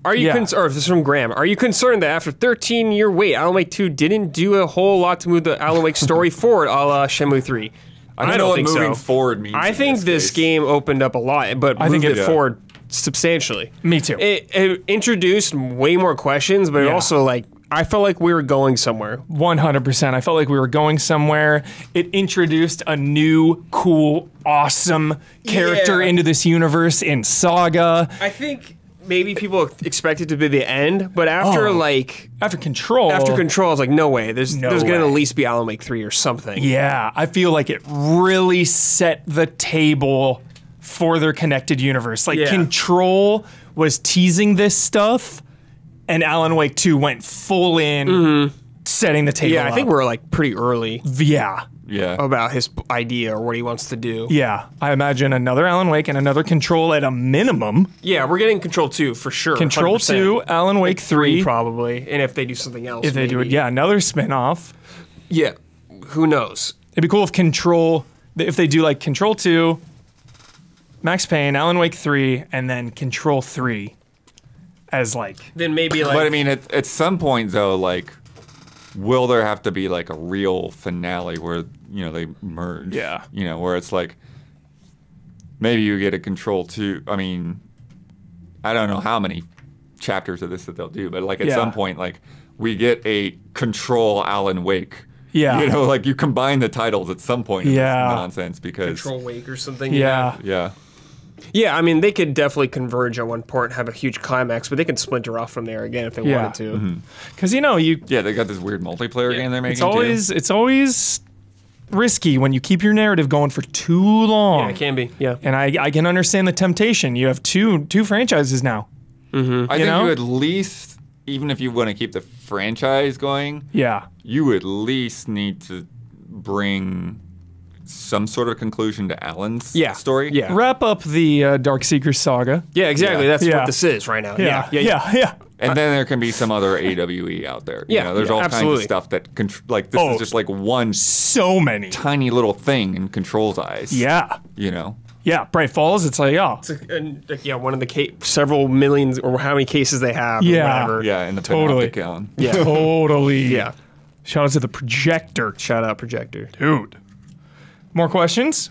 Are you Yeah. or this is from Graham. Are you concerned that after 13-year wait, Alan Wake 2 didn't do a whole lot to move the Alan Wake story forward, a la Shenmue 3? I don't know what think moving so. forward means. I in think this case. game opened up a lot, but I think moved it it- forward substantially. Me too. It introduced way more questions, but it Yeah. also like I felt like we were going somewhere. 100%. I felt like we were going somewhere. It introduced a new, cool, awesome character Yeah. into this universe in Saga. I think maybe people expect it to be the end, but after After Control. after Control, I was like, no way. There's No going to way. at least be Alan Wake 3 or something. Yeah, I feel like it really set the table for their connected universe. Like Yeah. Control was teasing this stuff, and Alan Wake 2 went full in, setting the table. Yeah, I think up. we're like pretty early Yeah. Yeah. about his idea or what he wants to do. Yeah, I imagine another Alan Wake and another Control at a minimum. Yeah, we're getting Control 2 for sure. Control 100%. 2, Alan Wake 3. Probably. And if they do something else. If they do it, maybe. yeah, another spin-off. Yeah. Who knows? It'd be cool if they do like Control 2, Max Payne, Alan Wake 3, and then Control 3 as like Then maybe like. But I mean, at some point though, like, will there have to be like a real finale where they merge? Yeah. Where it's like maybe you get a Control 2. I mean, I don't know how many chapters of this that they'll do, but like at Yeah. some point, like we get a Control Alan Wake. Yeah. Like you combine the titles at some point in Yeah. this nonsense because Control Wake or something. yeah. yeah. Yeah, I mean, they could definitely converge at one point and have a huge climax, but they can splinter off from there again if they Yeah. wanted to. Cuz you Yeah, they got this weird multiplayer game they're making it's always risky when you keep your narrative going for too long. Yeah, it can be. Yeah. And I can understand the temptation. You have two franchises now. I think know? you at least, even if you want to keep the franchise going, Yeah. you at least need to bring some sort of conclusion to Alan's story. Yeah. Wrap up the Dark Seeker saga. Yeah, exactly. Yeah. That's Yeah. what this is right now. Yeah. Yeah. Yeah. And then there can be some other AWE out there. You Yeah, know, there's yeah, all absolutely. kinds of stuff that like this is just like one So many. tiny little thing in Control's eyes. Yeah. You know. Yeah. Bright Falls, it's like, oh. And, like, yeah, one of the several millions or how many cases they have. Yeah. Or whatever. Yeah, in the Totally. panopticon. Yeah. Totally. Yeah. Shout out to the projector. Shout out projector. Dude. More questions?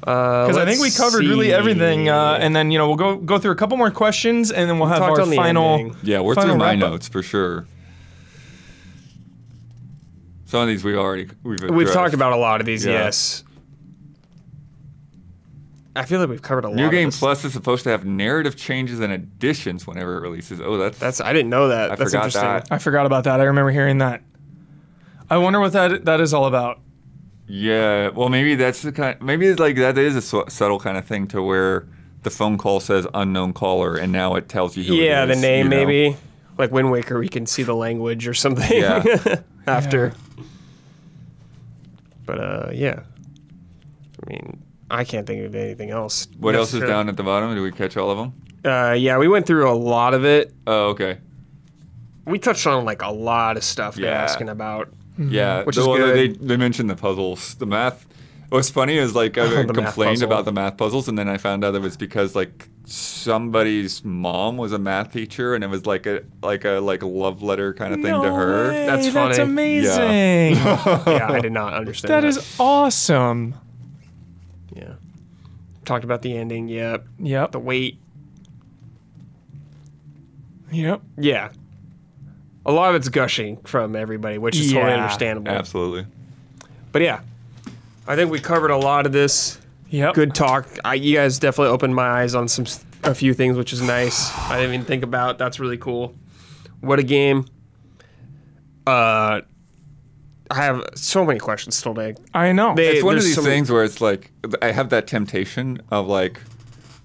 Because I think we covered really everything, and then we'll go through a couple more questions, and then we'll have talked our on the final. ending. Yeah, we're final through my wrap-up. notes for sure. Some of these we've We've addressed. talked about a lot of these. Yeah. Yes. I feel like we've covered a lot. New of Game this. Plus is supposed to have narrative changes and additions whenever it releases. Oh, that's I didn't know that. I That's forgot interesting. that. I forgot about that. I remember hearing that. I wonder what that is all about. Yeah, well, maybe that's the kind. Maybe it's like that is a subtle kind of thing to where the phone call says unknown caller, and now it tells you who Yeah, it is. the name you know? maybe. Like Wind Waker, we can see the language or something. Yeah. After. But yeah. I mean, I can't think of anything else. What else is necessarily. down at the bottom? Did we catch all of them? Yeah, we went through a lot of it. Oh, okay. We touched on like a lot of stuff they're Yeah. asking about. Yeah, Which the is one that good. They mentioned the puzzles, the math. What's funny is like I The math complained puzzle. about the math puzzles, and then I found out it was because like somebody's mom was a math teacher, and it was like a love letter kind of thing to her. Way, That's That's funny. amazing. Yeah, I did not understand That is awesome. Yeah. Talked about the ending. Yep. Yep. The weight. Yep. Yeah. A lot of it's gushing from everybody, which is totally Yeah. understandable. Absolutely. But yeah, I think we covered a lot of this. Yep. Good talk. You guys definitely opened my eyes on a few things, which is nice. I didn't even think about. That's really cool. What a game. I have so many questions still to. I know. It's one of there's these some- things where it's like I have that temptation of like,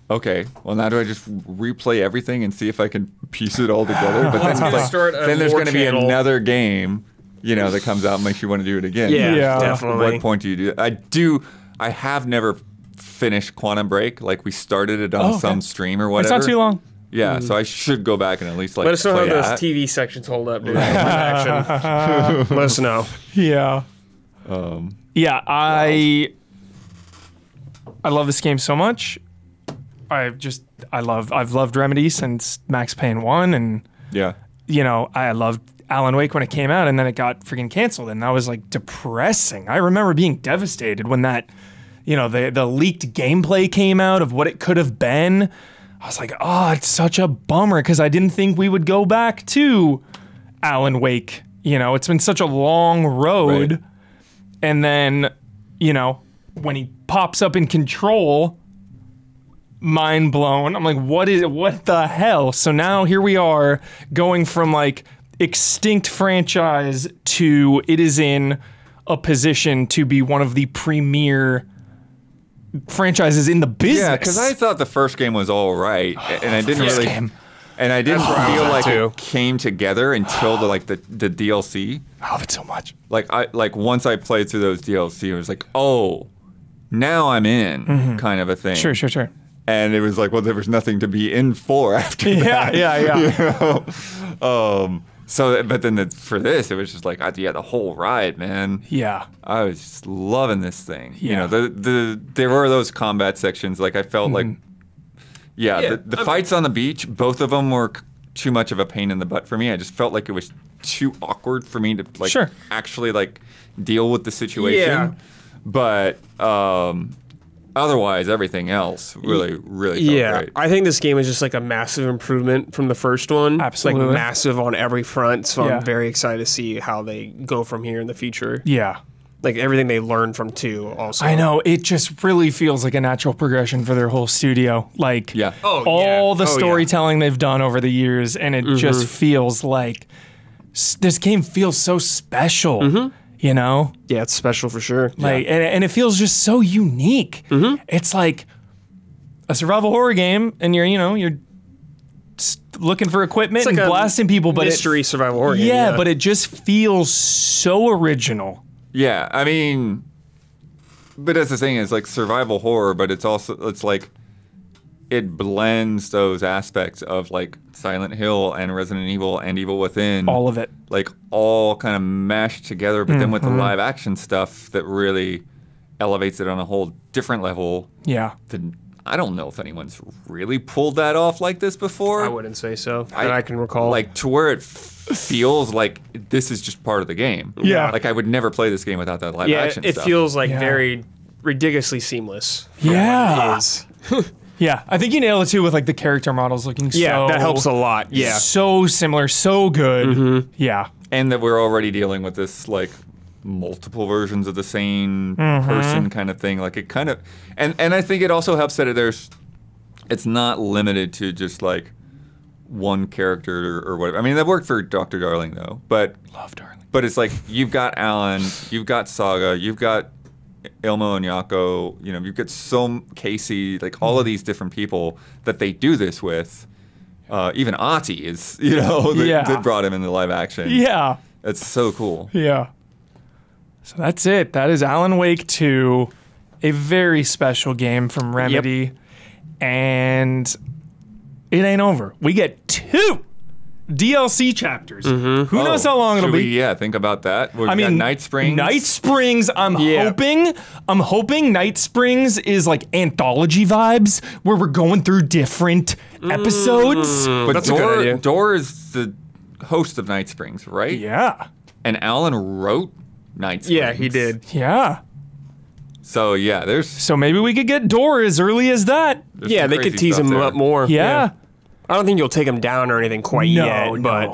okay, well now do I just replay everything and see if I can piece it all together? But then, it's like, start a then there's lore going to be channel. another game, that comes out and makes you want to do it again. Yeah, Yeah. definitely. At what point do you do it? I have never finished Quantum Break. Like we started it on Oh, okay. some stream or It's whatever. not too long. Yeah, so I should go back and at least like Let us know how play those that. TV sections hold up, dude. Action. Let us know. Yeah. Yeah, I love this game so much. I've loved Remedy since Max Payne 1, and Yeah. I loved Alan Wake when it came out, and then it got freaking canceled, and that was like depressing. I remember being devastated when that, the leaked gameplay came out of what it could have been. I was like, oh, it's such a bummer because I didn't think we would go back to Alan Wake. It's been such a long road. Right. And then, when he pops up in Control, mind blown. I'm like, what the hell? So now here we are going from like extinct franchise to it is in a position to be one of the premier franchises in the business. Yeah, because I thought the first game was all right, and I didn't first really, game. and I didn't That's where I feel was like at, too. it came together until the DLC. I love it so much. Like once I played through those DLC, it was like, oh, now I'm in, kind of a thing. Sure. And it was like, well, there was nothing to be in for after that. Yeah. So, but then for this, it was just like, the whole ride, man. Yeah. I was just loving this thing. Yeah. There were those combat sections. Like I felt like, Yeah, the fights on the beach, both of them were too much of a pain in the butt for me. I just felt like it was too awkward for me to like Sure. actually like deal with the situation. Yeah. But otherwise, everything else really felt great. I think this game is just like a massive improvement from the first one. Absolutely. It's like massive on every front. So Yeah. I'm very excited to see how they go from here in the future. Yeah. Like everything they learned from 2 also. I know, it just really feels like a natural progression for their whole studio. Like Yeah. Oh, all yeah. the Oh, yeah. storytelling they've done over the years, and it just feels like this game feels so special. Yeah, it's special for sure. Like, and it feels just so unique. It's like a survival horror game, and you're looking for equipment It's like and a blasting people, but mystery survival horror game. yeah, but it just feels so original. Yeah, I mean, but that's the thing is like survival horror, but it's like it blends those aspects of like Silent Hill and Resident Evil and Evil Within. All of it. Like all kind of mashed together, but then with the live action stuff that really elevates it on a whole different level. Yeah. I don't know if anyone's really pulled that off like this before. I wouldn't say so. That I can recall. Like to where it feels like this is just part of the game. Yeah. Like I would never play this game without that live action it stuff. feels like Yeah. very ridiculously seamless. Yeah. It is. Yeah. I think you nail it too with like the character models looking Yeah, so... that helps a lot. Yeah. So similar, so good. Yeah. And that we're already dealing with this like multiple versions of the same person kind of thing. Like it kind of, and I think it also helps that it's not limited to just like one character or whatever. I mean, that worked for Dr. Darling though, but Love Darling. But it's like you've got Alan, you've got Saga, you've got Ilmo and Yako, you know, you've got Casey, like all of these different people that they do this with. Even Ati is, you know, that brought him in the live action. Yeah. It's so cool. Yeah. So that's it. That is Alan Wake 2, a very special game from Remedy. And it ain't over. We get 2 DLC chapters. Who knows how long it'll Should be? we, think about that. We've I got mean, Night Springs. Night Springs, I'm hoping Night Springs is like anthology vibes where we're going through different episodes. But That's a good idea. Dor is the host of Night Springs, right? Yeah. And Alan wrote Night Springs. Yeah, he did. Yeah. So yeah, there's So maybe we could get Door as early as that. Yeah, some they could crazy tease stuff him there. up more. Yeah. I don't think you'll take him down or anything quite yet, but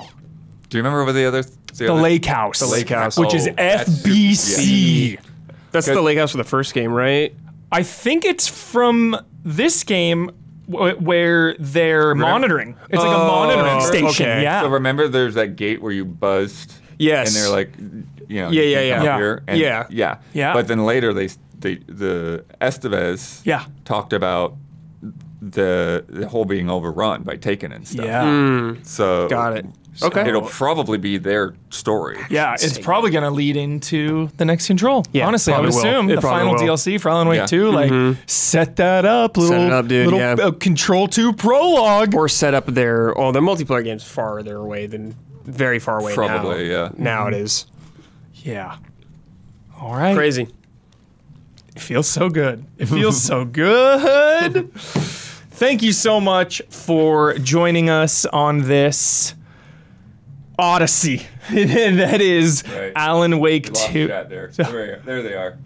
Do you remember what the other? The Lake House. The Lake House. Which is Oh, that's FBC. that's the lake house for the first game, right? I think it's from this game where they're monitoring. It's like a monitoring station. okay. Yeah. So remember, there's that gate where you buzzed. Yes. And they're like, you know, Yeah, you yeah, can come yeah. up here, and Yeah. Yeah. But then later the Estevez Yeah. talked about the whole being overrun by Taken and stuff. Yeah. So Got it. Okay. It'll probably be their story. Yeah, it's probably going to lead into the next Control. Yeah, honestly, I would probably will. assume It the probably final will. DLC for Alan Wake Yeah. 2, like set that up, little, it up, dude, little yeah. Control 2 prologue. Or set up their multiplayer games farther away than very far away Probably, now. yeah. Now it is. Yeah. All right. Crazy. It feels so good. It feels so good. Thank you so much for joining us on this Odyssey. That is Right. Alan Wake Lost 2. chat there. There they are.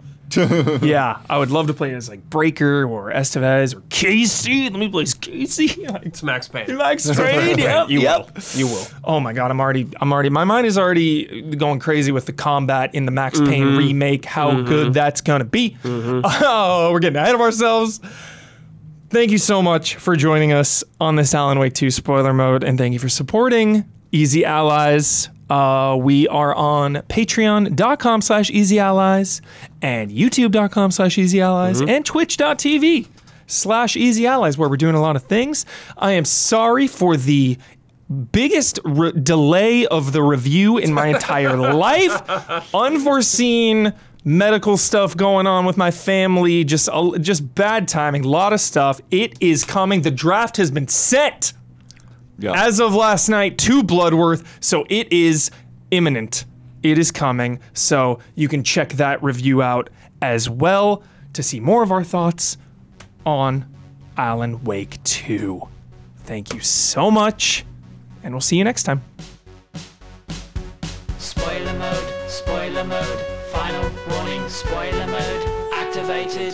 Yeah, I would love to play as like Breaker or Estevez or Casey. Let me play as Casey. It's Max Payne. Max Payne. Yep. You yep. will. You will. Oh my god, I'm already my mind is already going crazy with the combat in the Max Payne remake, how good that's gonna be. Oh, we're getting ahead of ourselves. Thank you so much for joining us on this Alan Wake 2 spoiler mode, and thank you for supporting Easy Allies. We are on patreon.com/easyallies and youtube.com/easyallies and twitch.tv/easyallies, where we're doing a lot of things. I am sorry for the biggest delay of the review in my entire life. Unforeseen medical stuff going on with my family, just bad timing, a lot of stuff. It is coming. The draft has been set as of last night to Bloodworth, so it is imminent. It is coming, so you can check that review out as well to see more of our thoughts on Alan Wake 2. Thank you so much, and we'll see you next time. Spoiler mode, final warning, spoiler mode activated.